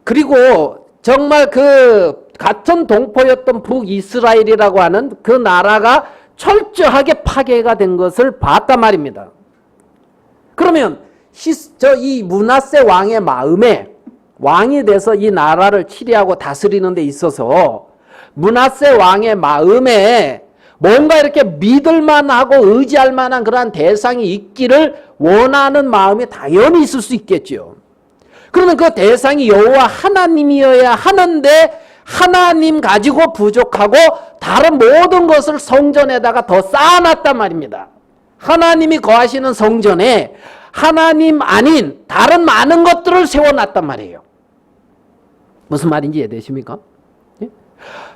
그리고 정말 그 같은 동포였던 북이스라엘이라고 하는 그 나라가 철저하게 파괴가 된 것을 봤단 말입니다. 그러면 이 므낫세 왕의 마음에 왕이 돼서 이 나라를 치리하고 다스리는 데 있어서 므낫세 왕의 마음에 뭔가 이렇게 믿을만하고 의지할 만한 그러한 대상이 있기를 원하는 마음이 당연히 있을 수 있겠죠. 그러면 그 대상이 여호와 하나님이어야 하는데 하나님 가지고 부족하고 다른 모든 것을 성전에다가 더 쌓아놨단 말입니다. 하나님이 거하시는 성전에 하나님 아닌 다른 많은 것들을 세워놨단 말이에요. 무슨 말인지 이해되십니까?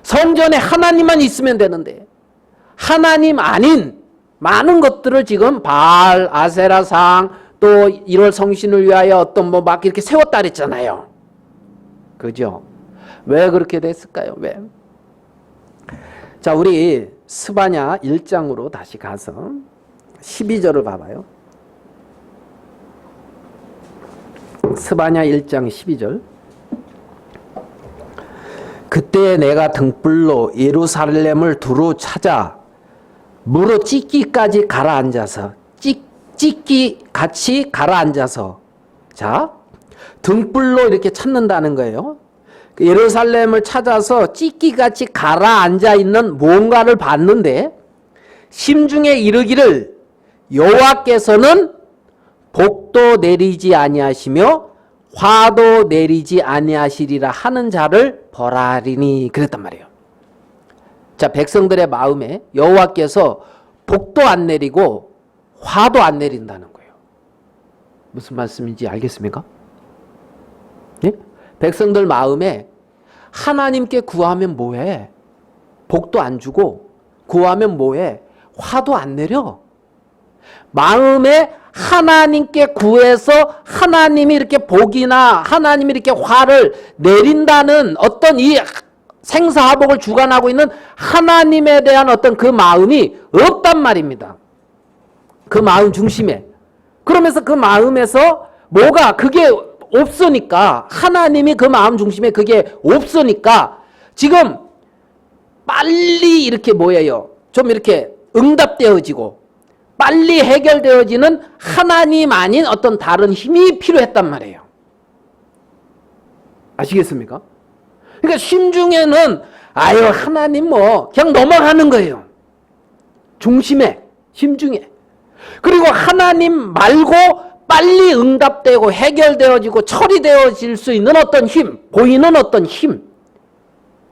성전에 하나님만 있으면 되는데 하나님 아닌 많은 것들을 지금 바알, 아세라상, 또 1월 성신을 위하여 어떤 뭐 막 이렇게 세웠다 그랬잖아요. 그죠? 왜 그렇게 됐을까요? 왜? 자, 우리 스바냐 1장으로 다시 가서 12절을 봐봐요. 스바냐 1장 12절. 그때 내가 등불로 예루살렘을 두루 찾아 무릇 찢기까지 가라앉아서 찢기 같이 가라앉아서, 자, 등불로 이렇게 찾는다는 거예요. 예루살렘을 찾아서 찢기같이 가라앉아 있는 뭔가를 봤는데 심중에 이르기를 여호와께서는 복도 내리지 아니하시며 화도 내리지 아니하시리라 하는 자를 벌하리니, 그랬단 말이에요. 자, 백성들의 마음에 여호와께서 복도 안 내리고 화도 안 내린다는 거예요. 무슨 말씀인지 알겠습니까? 예? 백성들 마음에 하나님께 구하면 뭐해? 복도 안 주고 구하면 뭐해? 화도 안 내려. 마음에 하나님께 구해서 하나님이 이렇게 복이나 하나님이 이렇게 화를 내린다는 어떤 이 생사화복을 주관하고 있는 하나님에 대한 어떤 그 마음이 없단 말입니다. 그 마음 중심에. 그러면서 그 마음에서 뭐가 그게 없으니까, 하나님이 그 마음 중심에 그게 없으니까 지금 빨리 이렇게 뭐예요? 좀 이렇게 응답되어지고 빨리 해결되어지는 하나님 아닌 어떤 다른 힘이 필요했단 말이에요. 아시겠습니까? 그러니까 심중에는 아유 하나님 뭐 그냥 넘어가는 거예요. 중심에, 심중에. 그리고 하나님 말고 빨리 응답되고 해결되어지고 처리되어질 수 있는 어떤 힘, 보이는 어떤 힘.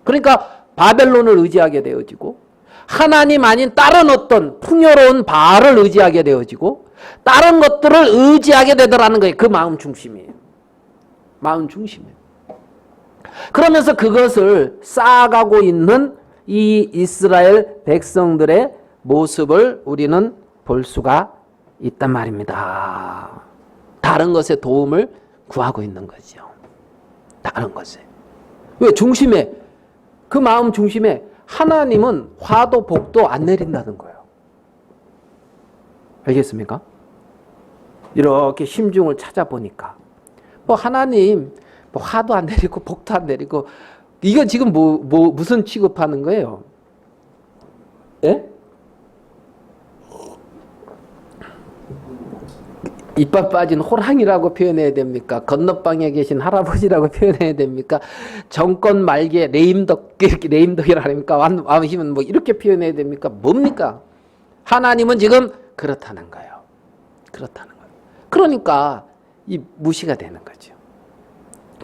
그러니까 바벨론을 의지하게 되어지고 하나님 아닌 다른 어떤 풍요로운 바알을 의지하게 되어지고 다른 것들을 의지하게 되더라는 거예요. 그 마음 중심이에요. 마음 중심이에요. 그러면서 그것을 쌓아가고 있는 이 이스라엘 백성들의 모습을 우리는 볼 수가 있단 말입니다. 다른 것에 도움을 구하고 있는 거죠. 다른 것에. 왜? 중심에, 그 마음 중심에 하나님은 화도 복도 안 내린다는 거예요. 알겠습니까? 이렇게 심중을 찾아보니까 뭐 하나님 뭐 화도 안 내리고 복도 안 내리고 이거 지금 무슨 취급하는 거예요? 예? 이빨 빠진 호랑이라고 표현해야 됩니까? 건너방에 계신 할아버지라고 표현해야 됩니까? 정권 말기에 레임덕이라 합니까? 왕이면 뭐 이렇게 표현해야 됩니까? 뭡니까? 하나님은 지금 그렇다는 거예요. 그렇다는 거예요. 그러니까 이 무시가 되는 거죠.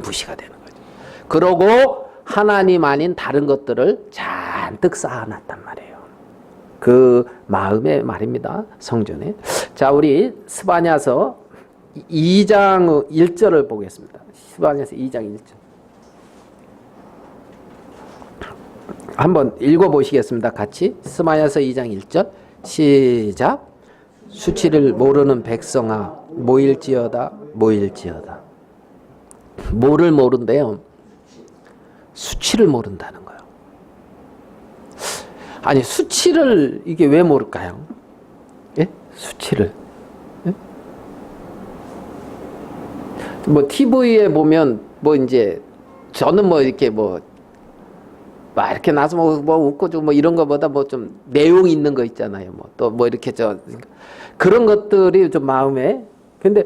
무시가 되는 거죠. 그러고 하나님 아닌 다른 것들을 잔뜩 쌓아놨단 말이에요. 그 마음의 말입니다. 성전에. 자, 우리 스바냐서 2장 1절을 보겠습니다. 스바냐서 2장 1절. 한번 읽어보시겠습니다. 같이. 스바냐서 2장 1절. 시작. 수치를 모르는 백성아 모일지어다 모일지어다. 뭐를 모른대요? 수치를 모른다는 거예요. 아니 수치를 이게 왜 모를까요? 예? 수치를. 예? 뭐 TV에 보면 뭐 이제 저는 뭐 이렇게 막 이렇게 나서 뭐 웃고 좀 뭐 이런 거보다 뭐 좀 내용 있는 거 있잖아요. 뭐 또 뭐 이렇게 그런 것들이 좀 마음에. 근데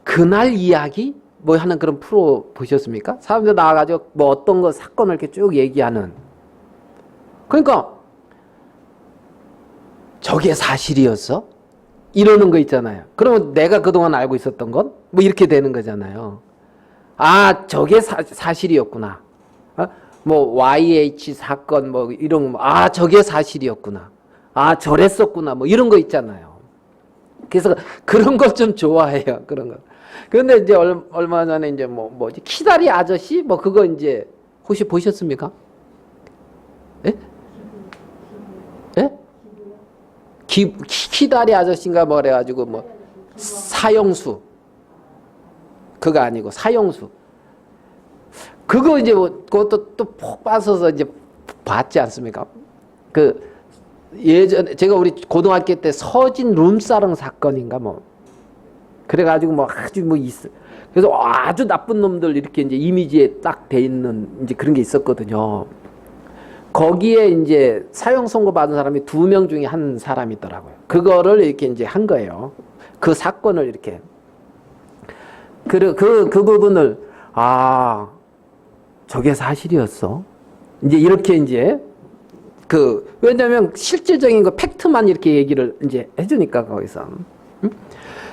그날 이야기 뭐 하는 그런 프로 보셨습니까? 사람들 나와가지고 뭐 어떤 거 사건을 이렇게 쭉 얘기하는. 그러니까 저게 사실이었어? 이러는 거 있잖아요. 그러면 내가 그동안 알고 있었던 건 뭐 이렇게 되는 거잖아요. 아, 저게 사실이었구나. 뭐 YH 사건 뭐 이런 거, 아, 저게 사실이었구나. 아, 저랬었구나. 뭐 이런 거 있잖아요. 그래서 그런 걸 좀 좋아해요. 그런 거. 그런데 이제 얼마 전에 이제 뭐지? 키다리 아저씨? 뭐 그거 이제 혹시 보셨습니까? 예? 예? 키다리 아저씨인가 뭐 그래가지고 뭐 사형수. 그거 아니고 사형수. 그거 이제 뭐 그것도 또 폭 빠져서 이제 봤지 않습니까? 그 예전에 제가 우리 고등학교 때 서진 룸사롱 사건인가 뭐 그래가지고 뭐 아주 뭐 있어. 그래서 아주 나쁜 놈들 이렇게 이제 이미지에 딱 돼 있는 이제 그런 게 있었거든요. 거기에 이제 사형 선고 받은 사람이 2명 중에 한 사람이더라고요. 그거를 이렇게 이제 한 거예요. 그 사건을 이렇게. 그 부분을, 아, 저게 사실이었어. 이제 이렇게 이제, 왜냐면 실질적인 거 팩트만 이렇게 얘기를 이제 해주니까, 거기서. 응?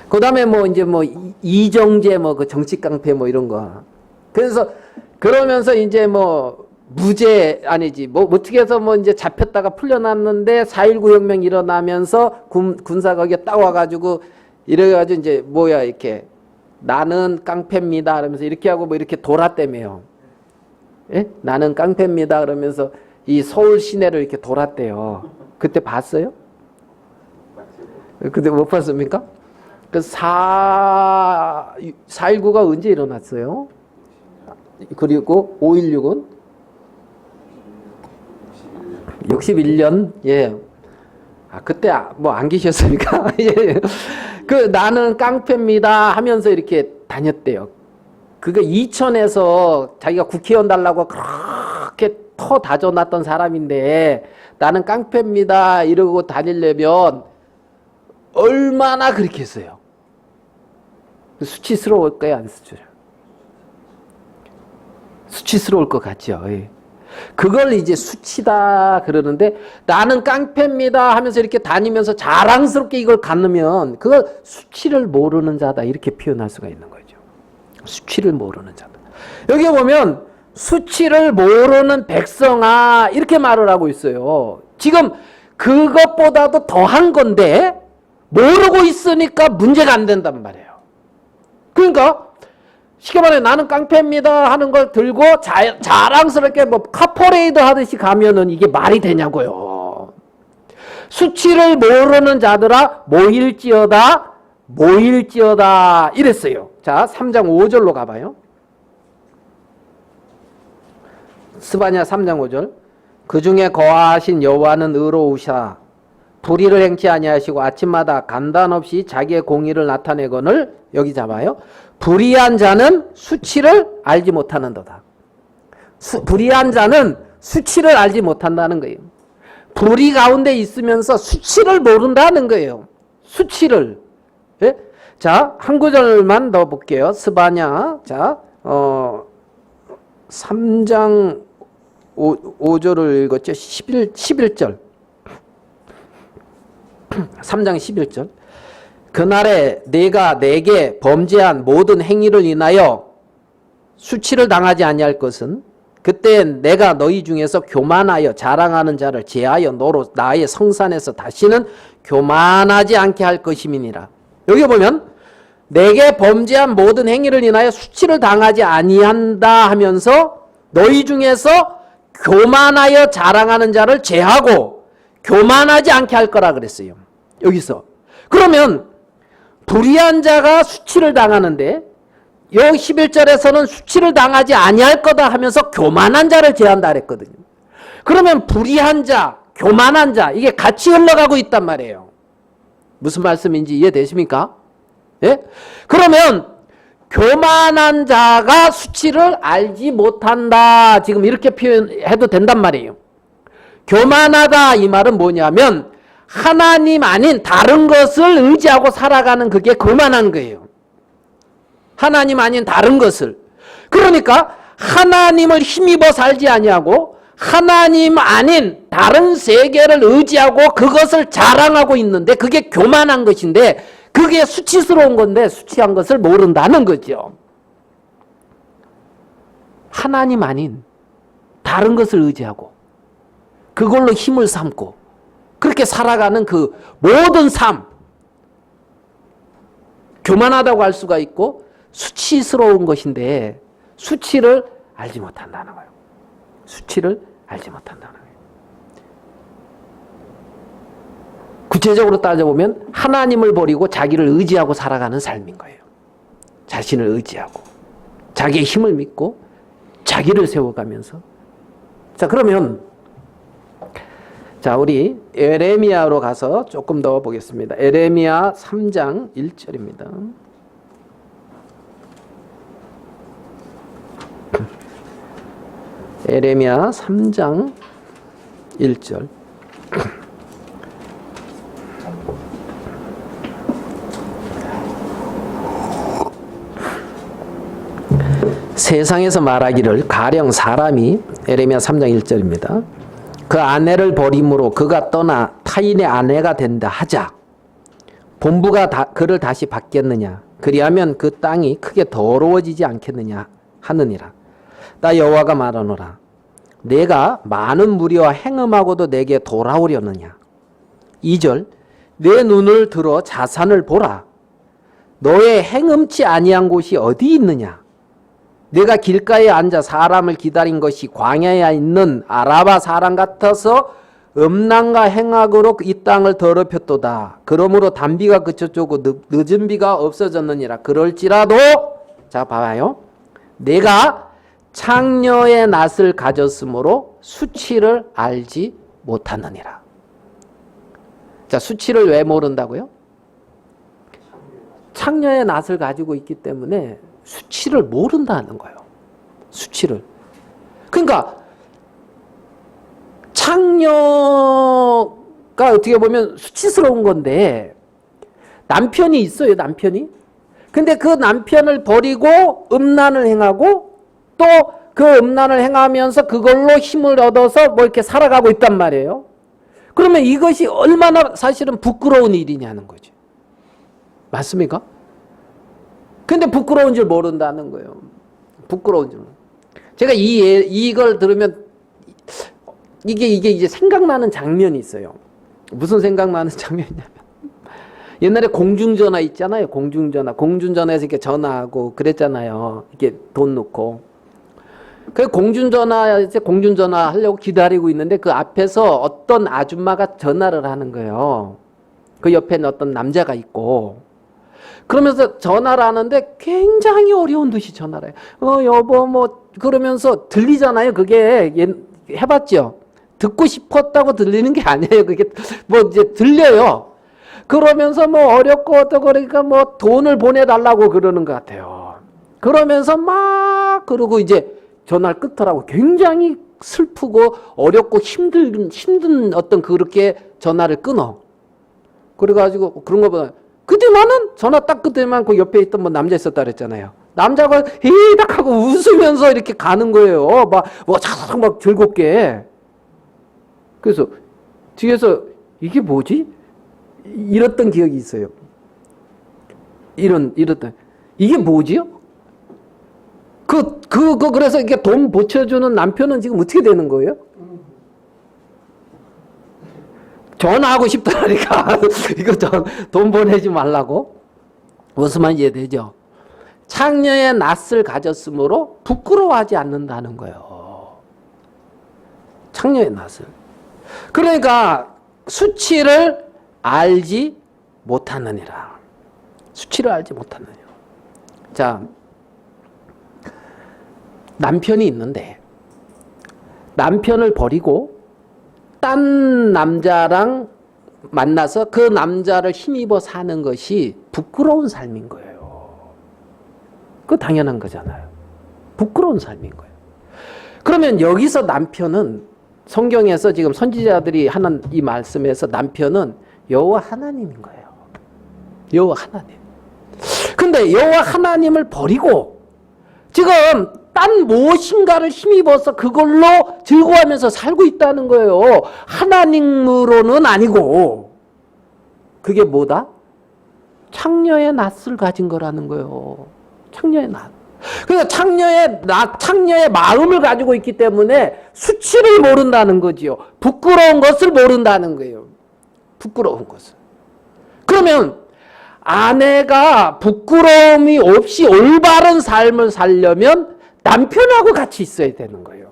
그 다음에 뭐 이제 뭐 이정재 뭐 그 정치 깡패 뭐 이런 거. 그래서, 그러면서 이제 뭐 무죄, 아니지, 뭐 어떻게 해서 뭐 이제 잡혔다가 풀려났는데 4.19 혁명 일어나면서 군사 거기에 딱 와가지고 이래가지고 이제 뭐야, 이렇게. 나는 깡패입니다. 그러면서 이렇게 하고 뭐 이렇게 돌았대매요. 예? 나는 깡패입니다. 그러면서 이 서울 시내를 이렇게 돌았대요. 그때 봤어요? 그때 못 봤습니까? 그 4.19가 언제 일어났어요? 그리고 5.16은? 61년? 예. 아, 그때 뭐 안 계셨습니까? 예. 그 나는 깡패입니다 하면서 이렇게 다녔대요. 그게 이천에서 자기가 국회의원 달라고 그렇게 터 다져놨던 사람인데 나는 깡패입니다 이러고 다니려면 얼마나 그렇게 했어요. 수치스러울 거예요, 안 수치스러울 것 같죠. 예. 그걸 이제 수치다 그러는데 나는 깡패입니다 하면서 이렇게 다니면서 자랑스럽게 이걸 갖으면 그걸 수치를 모르는 자다 이렇게 표현할 수가 있는 거죠. 수치를 모르는 자다. 여기 보면 수치를 모르는 백성아 이렇게 말을 하고 있어요. 지금 그것보다도 더한 건데 모르고 있으니까 문제가 안 된단 말이에요. 그러니까 쉽게 말해 나는 깡패입니다 하는 걸 들고 자랑스럽게 뭐 카퍼레이드 하듯이 가면은 이게 말이 되냐고요. 수치를 모르는 자들아 모일지어다 모일지어다 이랬어요. 자 3장 5절로 가봐요. 스바냐 3장 5절. 그 중에 거하신 여호와는 의로우사 불의를 행치 아니하시고 아침마다 간단 없이 자기의 공의를 나타내거늘 여기 잡아요. 불의한 자는 수치를 알지 못하는도다. 불의한 자는 수치를 알지 못한다는 거예요. 불의 가운데 있으면서 수치를 모른다는 거예요. 수치를. 예? 자, 한 구절만 더 볼게요. 스바냐. 자, 3장 5절을 읽었죠. 11절. 3장 11절. 그날에 내가 내게 범죄한 모든 행위를 인하여 수치를 당하지 아니할 것은 그때 내가 너희 중에서 교만하여 자랑하는 자를 제하여 너로 나의 성산에서 다시는 교만하지 않게 할 것임이니라. 여기 보면 내게 범죄한 모든 행위를 인하여 수치를 당하지 아니한다 하면서 너희 중에서 교만하여 자랑하는 자를 제하고 교만하지 않게 할 거라 그랬어요. 여기서. 그러면 불의한 자가 수치를 당하는데 여기 11절에서는 수치를 당하지 아니할 거다 하면서 교만한 자를 제한다 그랬거든요. 그러면 불의한 자, 교만한 자 이게 같이 흘러가고 있단 말이에요. 무슨 말씀인지 이해되십니까? 예? 그러면 교만한 자가 수치를 알지 못한다. 지금 이렇게 표현해도 된단 말이에요. 교만하다 이 말은 뭐냐면 하나님 아닌 다른 것을 의지하고 살아가는 그게 교만한 거예요. 하나님 아닌 다른 것을. 그러니까 하나님을 힘입어 살지 아니하고 하나님 아닌 다른 세계를 의지하고 그것을 자랑하고 있는데 그게 교만한 것인데 그게 수치스러운 건데 수치한 것을 모른다는 거죠. 하나님 아닌 다른 것을 의지하고 그걸로 힘을 삼고 그렇게 살아가는 그 모든 삶 교만하다고 할 수가 있고 수치스러운 것인데 수치를 알지 못한다는 거예요. 수치를 알지 못한다는 거예요. 구체적으로 따져보면 하나님을 버리고 자기를 의지하고 살아가는 삶인 거예요. 자신을 의지하고 자기의 힘을 믿고 자기를 세워가면서. 자, 그러면 자, 우리 에레미야로 가서 조금 더 보겠습니다. 에레미야 3장 1절입니다. 에레미야 3장 1절. 세상에서 말하기를 가령 사람이 에레미야 3장 1절입니다. 그 아내를 버림으로 그가 떠나 타인의 아내가 된다 하자. 본부가 그를 다시 받겠느냐. 그리하면 그 땅이 크게 더러워지지 않겠느냐 하느니라. 나 여호와가 말하노라. 내가 많은 무리와 행음하고도 내게 돌아오려느냐. 2절. 내 눈을 들어 자산을 보라. 너의 행음치 아니한 곳이 어디 있느냐. 내가 길가에 앉아 사람을 기다린 것이 광야에 있는 아라바 사람 같아서 음란과 행악으로 이 땅을 더럽혔도다. 그러므로 단비가 그쳐지고 늦은 비가 없어졌느니라. 그럴지라도 자 봐봐요. 내가 창녀의 낯을 가졌으므로 수치를 알지 못하느니라. 자, 수치를 왜 모른다고요? 창녀의 낯을 가지고 있기 때문에 수치를 모른다는 거예요. 수치를. 그러니까 창녀가 어떻게 보면 수치스러운 건데 남편이 있어요. 남편이. 근데 그 남편을 버리고 음란을 행하고 또 그 음란을 행하면서 그걸로 힘을 얻어서 뭐 이렇게 살아가고 있단 말이에요. 그러면 이것이 얼마나 사실은 부끄러운 일이냐는 거죠. 맞습니까? 근데 부끄러운 줄 모른다는 거예요. 부끄러운 줄. 제가 이걸 들으면 이게 이제 생각나는 장면이 있어요. 무슨 생각나는 장면이냐면 옛날에 공중전화 있잖아요. 공중전화에서 이렇게 전화하고 그랬잖아요. 이렇게 돈 넣고. 그 공중전화 하려고 기다리고 있는데 그 앞에서 어떤 아줌마가 전화를 하는 거예요. 그 옆에는 어떤 남자가 있고. 그러면서 전화를 하는데 굉장히 어려운 듯이 전화를 해요. 여보 뭐 그러면서 들리잖아요. 그게 해봤죠. 듣고 싶었다고 들리는 게 아니에요. 그게 뭐 이제 들려요. 그러면서 뭐 어렵고 어떠고 그러니까 뭐 돈을 보내달라고 그러는 것 같아요. 그러면서 막 그러고 이제 전화를 끊더라고. 굉장히 슬프고 어렵고 힘든 어떤 그렇게 전화를 끊어. 그래가지고 그런 거보다 그때만은 전화 딱 그때만 그 옆에 있던 뭐 남자 있었다 그랬잖아요. 남자가 히닥 하고 웃으면서 이렇게 가는 거예요. 막 즐겁게. 그래서 뒤에서 이게 뭐지? 이랬던 기억이 있어요. 이랬던 이게 뭐지요? 그래서 이게 돈 보채주는 남편은 지금 어떻게 되는 거예요? 전화하고 싶다니까. 이거 돈 보내지 말라고. 무슨 말인지 이해되죠? 창녀의 낯을 가졌으므로 부끄러워하지 않는다는 거예요. 창녀의 낯을. 그러니까 수치를 알지 못하느니라. 수치를 알지 못하느니라. 자, 남편이 있는데 남편을 버리고 딴 남자랑 만나서 그 남자를 힘입어 사는 것이 부끄러운 삶인 거예요. 그거 당연한 거잖아요. 부끄러운 삶인 거예요. 그러면 여기서 남편은 성경에서 지금 선지자들이 하는 이 말씀에서 남편은 여호와 하나님인 거예요. 여호와 하나님. 근데 여호와 하나님을 버리고 지금 딴 무엇인가를 힘입어서 그걸로 즐거워하면서 살고 있다는 거예요. 하나님으로는 아니고. 그게 뭐다? 창녀의 낯을 가진 거라는 거예요. 창녀의 낯. 그러니까 창녀의 마음을 가지고 있기 때문에 수치를 모른다는 거지요. 부끄러운 것을 모른다는 거예요. 부끄러운 것을. 그러면 아내가 부끄러움이 없이 올바른 삶을 살려면 남편하고 같이 있어야 되는 거예요.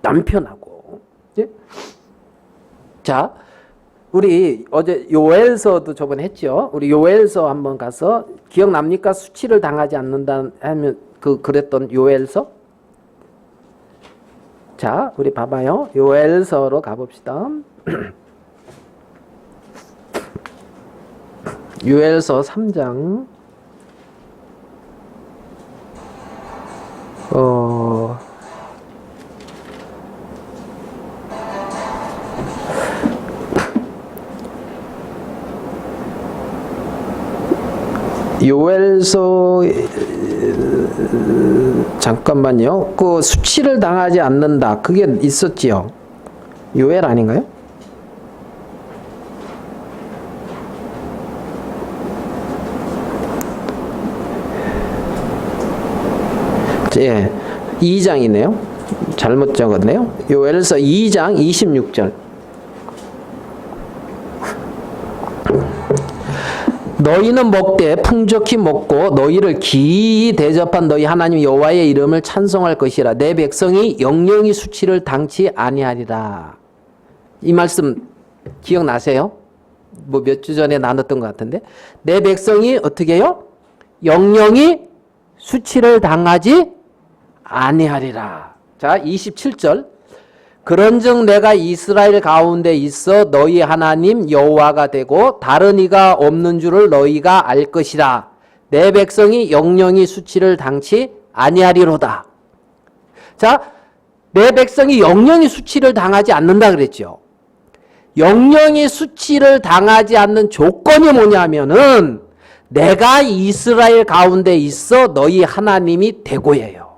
남편하고. 예? 자, 우리 어제 요엘서도 저번에 했죠. 우리 요엘서 한번 가서 기억납니까? 수치를 당하지 않는다 하면 그랬던 요엘서. 자, 우리 봐봐요. 요엘서로 가봅시다. 요엘서 3장. 요엘서 잠깐만요. 그 수치를 당하지 않는다. 그게 있었지요. 요엘 아닌가요? 예, 2장이네요. 잘못 적었네요. 요엘서 2장 26절. 너희는 먹되 풍족히 먹고 너희를 기이 대접한 너희 하나님 여호와의 이름을 찬송할 것이라. 내 백성이 영영이 수치를 당치 아니하리라. 이 말씀 기억나세요? 뭐 몇 주 전에 나눴던 것 같은데. 내 백성이 어떻게 해요? 영영이 수치를 당하지 아니하리라. 자, 27절. 그런즉 내가 이스라엘 가운데 있어 너희 하나님 여호와가 되고 다른 이가 없는 줄을 너희가 알 것이라. 내 백성이 영영이 수치를 당치 아니하리로다. 자, 내 백성이 영영이 수치를 당하지 않는다 그랬죠. 영영이 수치를 당하지 않는 조건이 뭐냐면은 내가 이스라엘 가운데 있어 너희 하나님이 되고예요.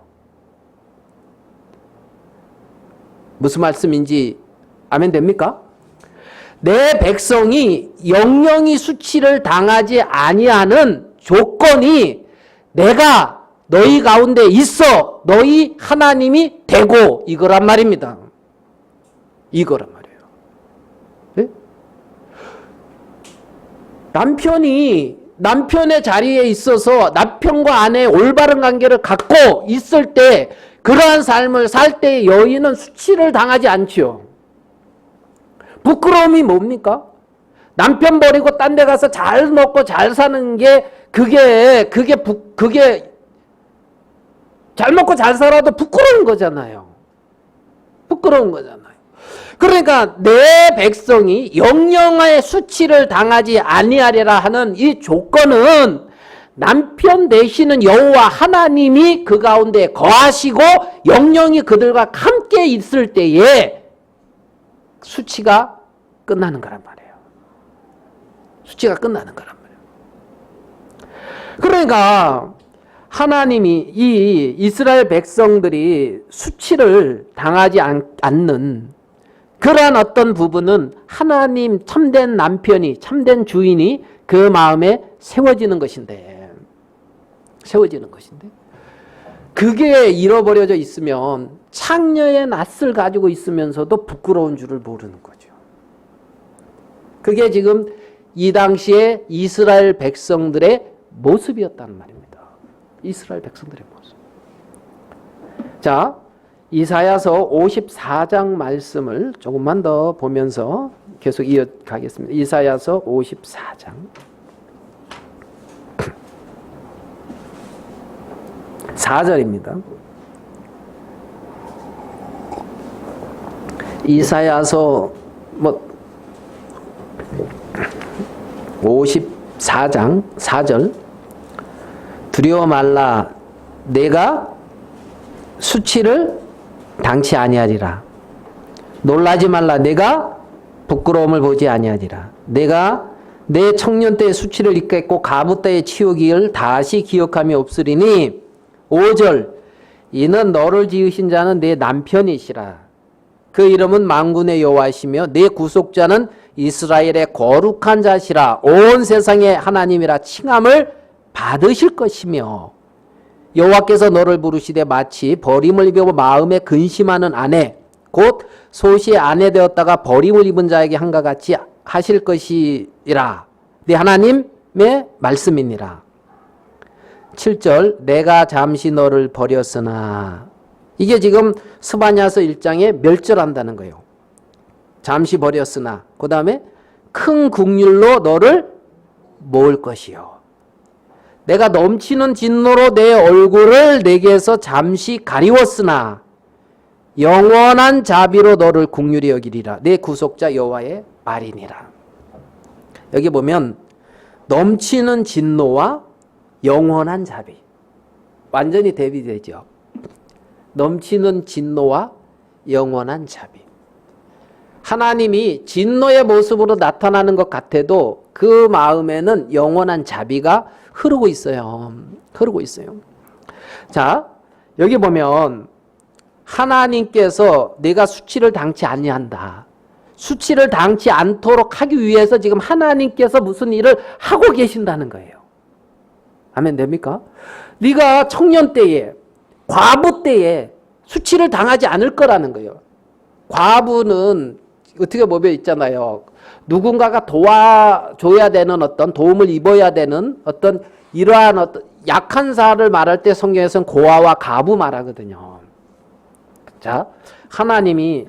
무슨 말씀인지 아멘 됩니까? 내 백성이 영영이 수치를 당하지 아니하는 조건이 내가 너희 가운데 있어 너희 하나님이 되고 이거란 말입니다. 이거란 말이에요. 네? 남편의 자리에 있어서 남편과 아내의 올바른 관계를 갖고 있을 때 그러한 삶을 살 때 여인은 수치를 당하지 않지요. 부끄러움이 뭡니까? 남편 버리고 딴 데 가서 잘 먹고 잘 사는 게 그게 잘 먹고 잘 살아도 부끄러운 거잖아요. 부끄러운 거잖아요. 그러니까 내 백성이 영영의 수치를 당하지 아니하리라 하는 이 조건은 남편 되시는 여호와 하나님이 그 가운데 거하시고 영영이 그들과 함께 있을 때에 수치가 끝나는 거란 말이에요. 수치가 끝나는 거란 말이에요. 그러니까 하나님이 이 이스라엘 백성들이 수치를 당하지 않는 그러한 어떤 부분은 하나님 참된 남편이 참된 주인이 그 마음에 세워지는 것인데 그게 잃어버려져 있으면 창녀의 낯을 가지고 있으면서도 부끄러운 줄을 모르는 거죠. 그게 지금 이 당시에 이스라엘 백성들의 모습이었다는 말입니다. 이스라엘 백성들의 모습. 자, 이사야서 54장 말씀을 조금만 더 보면서 계속 이어가겠습니다. 이사야서 54장 4절입니다. 이사야서 54장 4절 두려워 말라 내가 수치를 당치 아니하리라. 놀라지 말라 내가 부끄러움을 보지 아니하리라. 내가 내 청년 때의 수치를 잊겠고 가부 때의 치욕을 다시 기억함이 없으리니 5절 이는 너를 지으신 자는 내 남편이시라. 그 이름은 만군의 여호와시며 내 구속자는 이스라엘의 거룩한 자시라. 온 세상의 하나님이라 칭함을 받으실 것이며 여호와께서 너를 부르시되 마치 버림을 입어 마음에 근심하는 아내 곧 소시의 아내 되었다가 버림을 입은 자에게 한과 같이 하실 것이라. 네 하나님의 말씀이니라. 7절 내가 잠시 너를 버렸으나 이게 지금 스바냐서 1장에 멸절한다는 거예요. 잠시 버렸으나 그 다음에 큰 국률로 너를 모을 것이요. 내가 넘치는 진노로 내 얼굴을 내게서 잠시 가리웠으나 영원한 자비로 너를 긍휼히 여기리라. 내 구속자 여호와의 말이니라. 여기 보면 넘치는 진노와 영원한 자비 완전히 대비되죠. 넘치는 진노와 영원한 자비. 하나님이 진노의 모습으로 나타나는 것 같아도 그 마음에는 영원한 자비가 흐르고 있어요. 자, 여기 보면 하나님께서 내가 수치를 당치 아니한다. 수치를 당치 않도록 하기 위해서 지금 하나님께서 무슨 일을 하고 계신다는 거예요. 아멘 됩니까? 네가 청년 때에 과부 때에 수치를 당하지 않을 거라는 거예요. 과부는 어떻게 보면 있잖아요. 누군가가 도와줘야 되는 어떤 도움을 입어야 되는 어떤 이러한 어떤 약한 사를 말할 때 성경에서는 고아와 가부 말하거든요. 자, 하나님이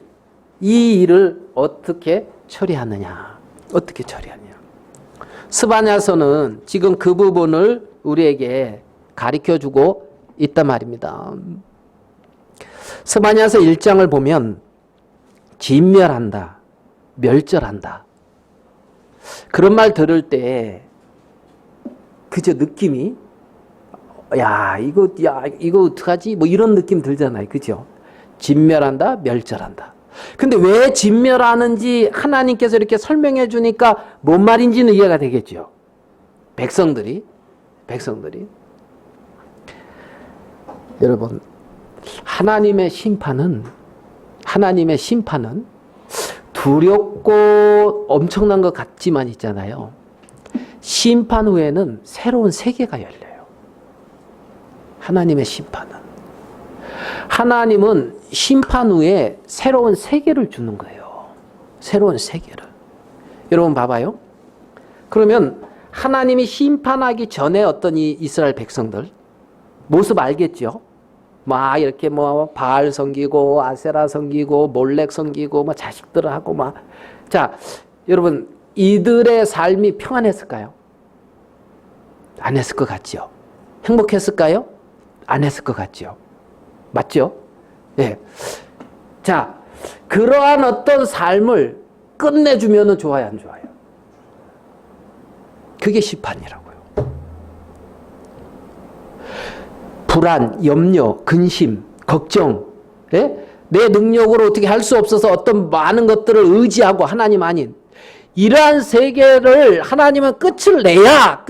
이 일을 어떻게 처리하느냐? 어떻게 처리하느냐? 스바냐서는 지금 그 부분을 우리에게 가르쳐주고 있단 말입니다. 스바냐서 1장을 보면 진멸한다, 멸절한다. 그런 말 들을 때 그저 느낌이 이거 어떡하지? 뭐 이런 느낌 들잖아요. 그죠? 진멸한다, 멸절한다. 근데 왜 진멸하는지 하나님께서 이렇게 설명해 주니까 뭔 말인지는 이해가 되겠죠. 백성들이 여러분 하나님의 심판은 두렵고 엄청난 것 같지만 있잖아요. 심판 후에는 새로운 세계가 열려요. 하나님의 심판은. 하나님은 심판 후에 새로운 세계를 주는 거예요. 새로운 세계를. 여러분 봐봐요. 그러면 하나님이 심판하기 전에 어떤 이 이스라엘 백성들 모습 알겠죠? 막 이렇게 뭐 바알 섬기고 아세라 섬기고 몰렉 섬기고 뭐 자식들하고 막. 자, 여러분 이들의 삶이 평안했을까요? 안 했을 것 같죠? 행복했을까요? 안 했을 것 같죠? 맞죠? 예. 자, 그러한 어떤 삶을 끝내주면 좋아요, 안 좋아요? 그게 심판이라고요. 불안, 염려, 근심, 걱정, 예? 내 능력으로 어떻게 할 수 없어서 어떤 많은 것들을 의지하고 하나님 아닌 이러한 세계를 하나님은 끝을 내야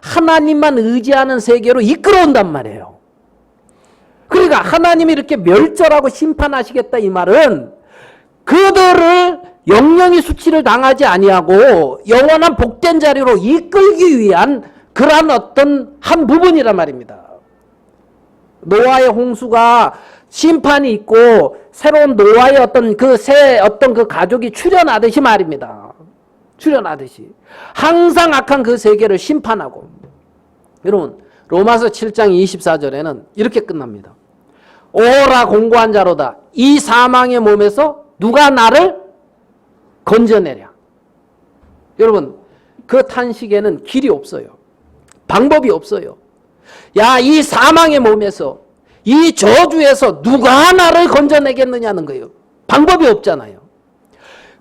하나님만 의지하는 세계로 이끌어온단 말이에요. 그러니까 하나님이 이렇게 멸절하고 심판하시겠다 이 말은 그들을 영영이 수치를 당하지 아니하고 영원한 복된 자리로 이끌기 위한 그러한 어떤 한 부분이란 말입니다. 노아의 홍수가 심판이 있고 새로운 노아의 어떤 그 새 어떤 그 가족이 출현하듯이 말입니다. 출현하듯이 항상 악한 그 세계를 심판하고. 여러분 로마서 7장 24절에는 이렇게 끝납니다. 오라 공고한 자로다. 이 사망의 몸에서 누가 나를 건져내랴. 여러분 그 탄식에는 길이 없어요. 방법이 없어요. 야, 이 사망의 몸에서 이 저주에서 누가 나를 건져내겠느냐는 거예요. 방법이 없잖아요.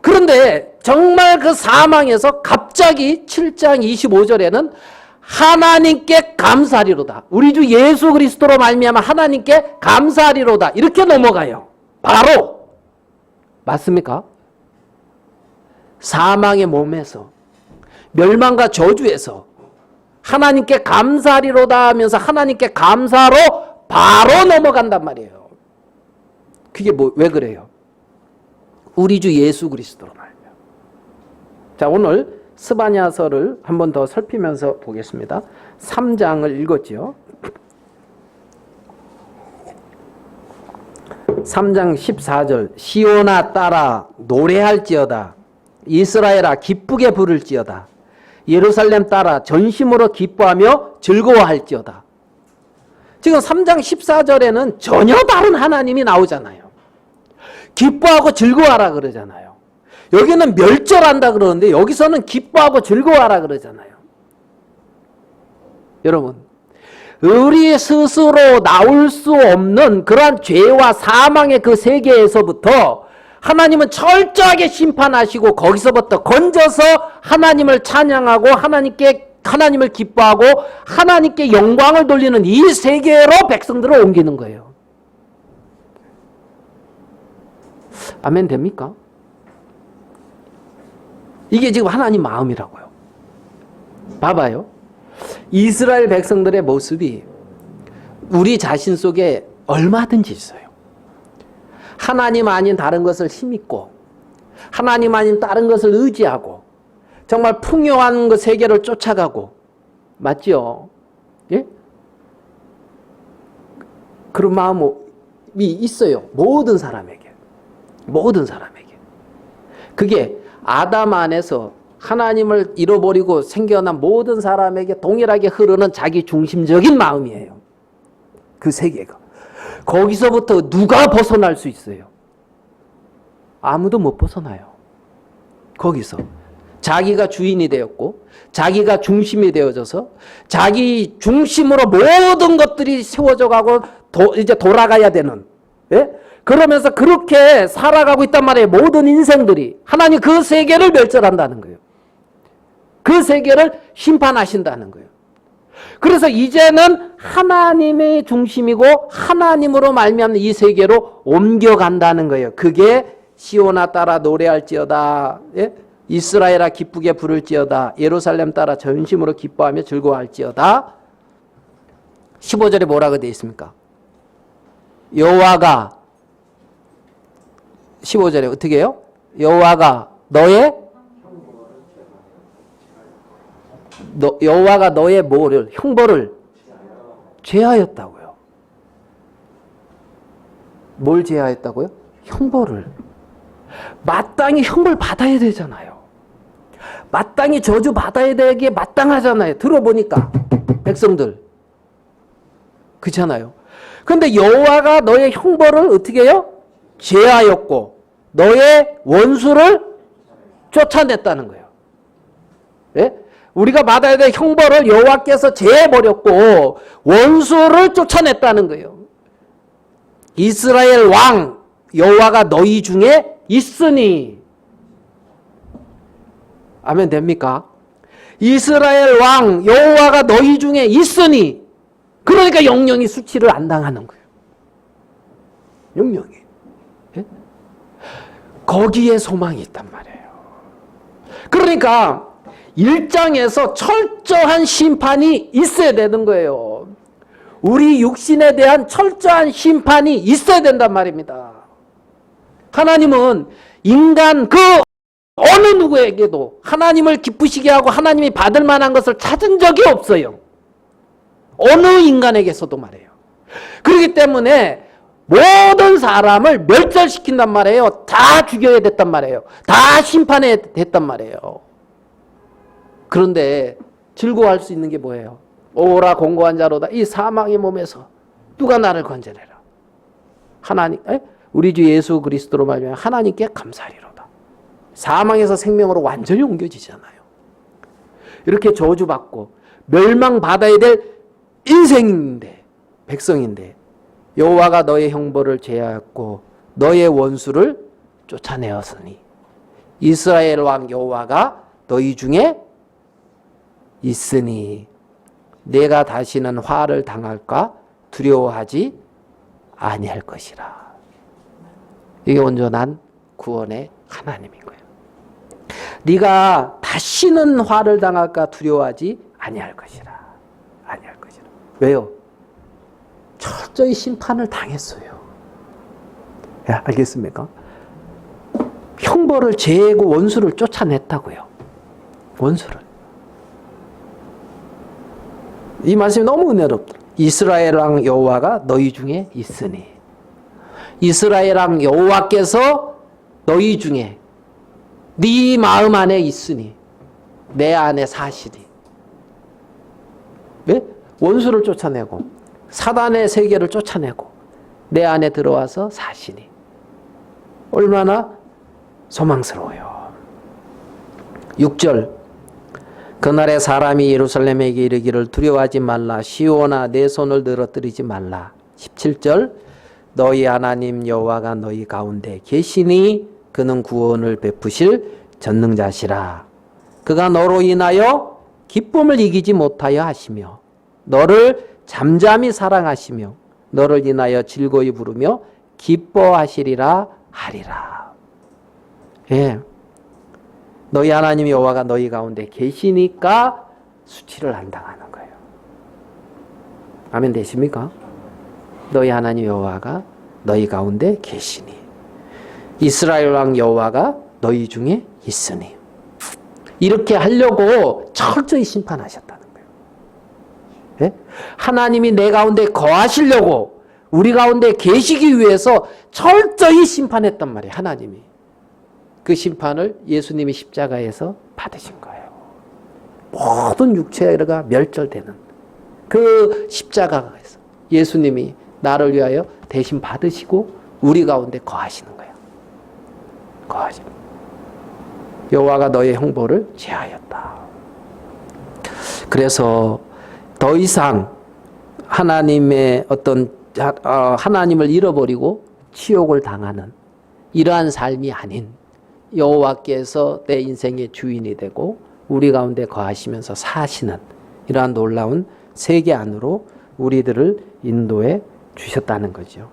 그런데 정말 그 사망에서 갑자기 7장 25절에는 하나님께 감사하리로다. 우리 주 예수 그리스도로 말미암아 하나님께 감사하리로다. 이렇게 넘어가요. 바로 맞습니까? 사망의 몸에서 멸망과 저주에서 하나님께 감사하리로다 하면서 하나님께 감사로 바로 넘어간단 말이에요. 그게 왜 그래요? 우리 주 예수 그리스도로 말이에요. 자, 오늘 스바냐서를 한 번 더 살피면서 보겠습니다. 3장을 읽었죠. 3장 14절 시온아 따라 노래할지어다. 이스라엘아 기쁘게 부를지어다. 예루살렘 따라 전심으로 기뻐하며 즐거워할지어다. 지금 3장 14절에는 전혀 다른 하나님이 나오잖아요. 기뻐하고 즐거워하라 그러잖아요. 여기는 멸절한다 그러는데 여기서는 기뻐하고 즐거워하라 그러잖아요. 여러분, 우리 스스로 나올 수 없는 그러한 죄와 사망의 그 세계에서부터 하나님은 철저하게 심판하시고 거기서부터 건져서 하나님을 찬양하고 하나님을 기뻐하고 하나님께 영광을 돌리는 이 세계로 백성들을 옮기는 거예요. 아멘 됩니까? 이게 지금 하나님 마음이라고요. 봐봐요. 이스라엘 백성들의 모습이 우리 자신 속에 얼마든지 있어요. 하나님 아닌 다른 것을 힘입고 하나님 아닌 다른 것을 의지하고 정말 풍요한 그 세계를 쫓아가고 맞죠? 예? 그런 마음이 있어요. 모든 사람에게. 그게 아담 안에서 하나님을 잃어버리고 생겨난 모든 사람에게 동일하게 흐르는 자기 중심적인 마음이에요. 그 세계가. 거기서부터 누가 벗어날 수 있어요? 아무도 못 벗어나요. 거기서. 자기가 주인이 되었고 자기가 중심이 되어져서 자기 중심으로 모든 것들이 세워져 가고 이제 돌아가야 되는, 예? 그러면서 그렇게 살아가고 있단 말이에요. 모든 인생들이. 하나님 그 세계를 멸절한다는 거예요. 그 세계를 심판하신다는 거예요. 그래서 이제는 하나님의 중심이고 하나님으로 말미암는 이 세계로 옮겨간다는 거예요. 그게 시온아 따라 노래할지어다. 예? 이스라엘아 기쁘게 부를지어다. 예루살렘 따라 전심으로 기뻐하며 즐거워할지어다. 15절에 뭐라고 되어 있습니까? 여호와가 15절에 어떻게 해요? 여호와가 너의 뭐를 형벌을 제하였다고요. 뭘 제하였다고요? 형벌을. 마땅히 형벌 받아야 되잖아요. 마땅히 저주 받아야 되기에 마땅하잖아요. 들어보니까 백성들 그렇잖아요. 그런데 여호와가 너의 형벌을 어떻게 해요? 제하였고 너의 원수를 쫓아냈다는 거예요. 예? 우리가 받아야 될 형벌을 여호와께서 제해버렸고 원수를 쫓아냈다는 거예요. 이스라엘 왕 여호와가 너희 중에 있으니. 아멘 됩니까? 이스라엘 왕 여호와가 너희 중에 있으니. 그러니까 영영이 수치를 안 당하는 거예요. 영영이. 예? 거기에 소망이 있단 말이에요. 그러니까 1장에서 철저한 심판이 있어야 되는 거예요. 우리 육신에 대한 철저한 심판이 있어야 된단 말입니다. 하나님은 인간 그 어느 누구에게도 하나님을 기쁘시게 하고 하나님이 받을 만한 것을 찾은 적이 없어요. 어느 인간에게서도 말해요. 그렇기 때문에 모든 사람을 멸절시킨단 말이에요. 다 죽여야 됐단 말이에요. 다 심판해야 됐단 말이에요. 그런데 즐거워할 수 있는 게 뭐예요? 오라 공고한 자로다. 이 사망의 몸에서 누가 나를 건져내라. 하나님, 우리 주 예수 그리스도로 말미암아 하나님께 감사하리로다. 사망에서 생명으로 완전히 옮겨지잖아요. 이렇게 저주받고 멸망받아야 될 인생인데, 백성인데 여호와가 너의 형벌을 제하였고 너의 원수를 쫓아내었으니 이스라엘 왕 여호와가 너희 중에 있으니 내가 다시는 화를 당할까 두려워하지 아니할 것이라. 이게 온전한 구원의 하나님인 거예요. 네가 다시는 화를 당할까 두려워하지 아니할 것이라. 아니할 것이라. 왜요? 철저히 심판을 당했어요. 야, 알겠습니까? 형벌을 제하고 원수를 쫓아냈다고요. 원수를. 이 말씀이 너무 은혜롭다. 이스라엘 왕 여호와가 너희 중에 있으니. 이스라엘 왕 여호와께서 너희 중에 네 마음 안에 있으니 내 안에 사시니. 왜? 원수를 쫓아내고 사단의 세계를 쫓아내고 내 안에 들어와서 사시니. 얼마나 소망스러워요. 6절 그날에 사람이 예루살렘에게 이르기를 두려워하지 말라. 시온아 내 손을 늘어뜨리지 말라. 17절 너희 하나님 여호와가 너희 가운데 계시니 그는 구원을 베푸실 전능자시라. 그가 너로 인하여 기쁨을 이기지 못하여 하시며 너를 잠잠히 사랑하시며 너를 인하여 즐거이 부르며 기뻐하시리라 하리라. 예. 너희 하나님 여호와가 너희 가운데 계시니까 수치를 안 당하는 거예요. 아멘 되십니까? 너희 하나님 여호와가 너희 가운데 계시니 이스라엘 왕 여호와가 너희 중에 있으니. 이렇게 하려고 철저히 심판하셨다는 거예요. 예? 하나님이 내 가운데 거하시려고 우리 가운데 계시기 위해서 철저히 심판했단 말이에요. 하나님이. 그 심판을 예수님이 십자가에서 받으신 거예요. 모든 육체가 멸절되는 그 십자가에서 예수님이 나를 위하여 대신 받으시고 우리 가운데 거하시는 거예요. 거하시는. 여호와가 너의 형벌을 제하였다. 그래서 더 이상 하나님의 하나님을 잃어버리고 치욕을 당하는 이러한 삶이 아닌 여호와께서 내 인생의 주인이 되고 우리 가운데 거하시면서 사시는 이러한 놀라운 세계 안으로 우리들을 인도해 주셨다는 거죠.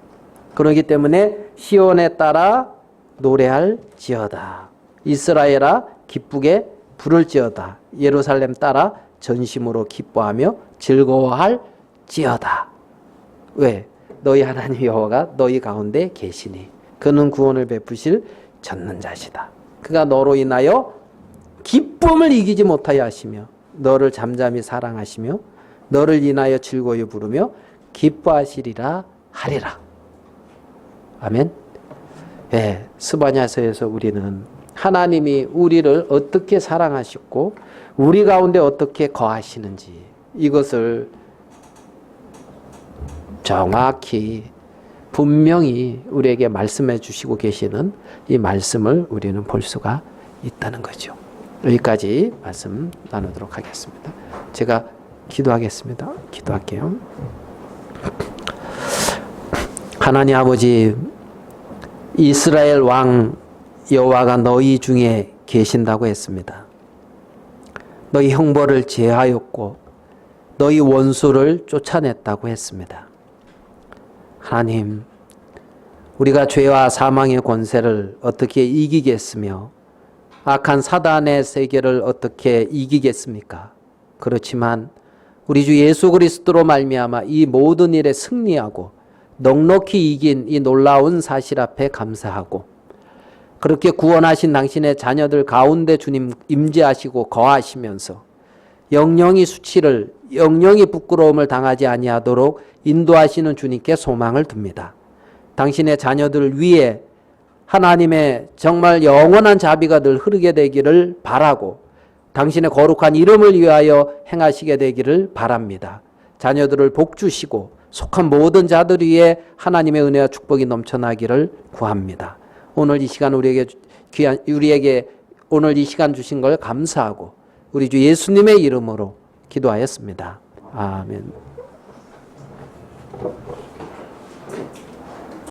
그렇기 때문에 시온에 따라 노래할지어다. 이스라엘아 기쁘게 부를지어다. 예루살렘 따라 전심으로 기뻐하며 즐거워할지어다. 왜? 너희 하나님 여호와가 너희 가운데 계시니 그는 구원을 베푸실 전능자시다. 그가 너로 인하여 기쁨을 이기지 못하여 하시며 너를 잠잠히 사랑하시며 너를 인하여 즐거이 부르며 기뻐하시리라 하리라. 아멘. 예, 스바냐서에서 우리는 하나님이 우리를 어떻게 사랑하셨고 우리 가운데 어떻게 거하시는지 이것을 정확히 분명히 우리에게 말씀해 주시고 계시는 이 말씀을 우리는 볼 수가 있다는 거죠. 여기까지 말씀 나누도록 하겠습니다. 제가 기도하겠습니다. 기도할게요. 하나님 아버지, 이스라엘 왕 여호와가 너희 중에 계신다고 했습니다. 너희 형벌을 제하였고 너희 원수를 쫓아냈다고 했습니다. 하나님, 우리가 죄와 사망의 권세를 어떻게 이기겠으며 악한 사단의 세계를 어떻게 이기겠습니까? 그렇지만 우리 주 예수 그리스도로 말미암아 이 모든 일에 승리하고 넉넉히 이긴 이 놀라운 사실 앞에 감사하고 그렇게 구원하신 당신의 자녀들 가운데 주님 임재하시고 거하시면서 영영이 수치를 영영이 부끄러움을 당하지 아니하도록 인도하시는 주님께 소망을 둡니다. 당신의 자녀들 위에 하나님의 정말 영원한 자비가 늘 흐르게 되기를 바라고 당신의 거룩한 이름을 위하여 행하시게 되기를 바랍니다. 자녀들을 복주시고 속한 모든 자들 위에 하나님의 은혜와 축복이 넘쳐나기를 구합니다. 오늘 이 시간 우리에게 오늘 이 시간 주신 걸 감사하고 우리 주 예수님의 이름으로 기도하였습니다. 아멘.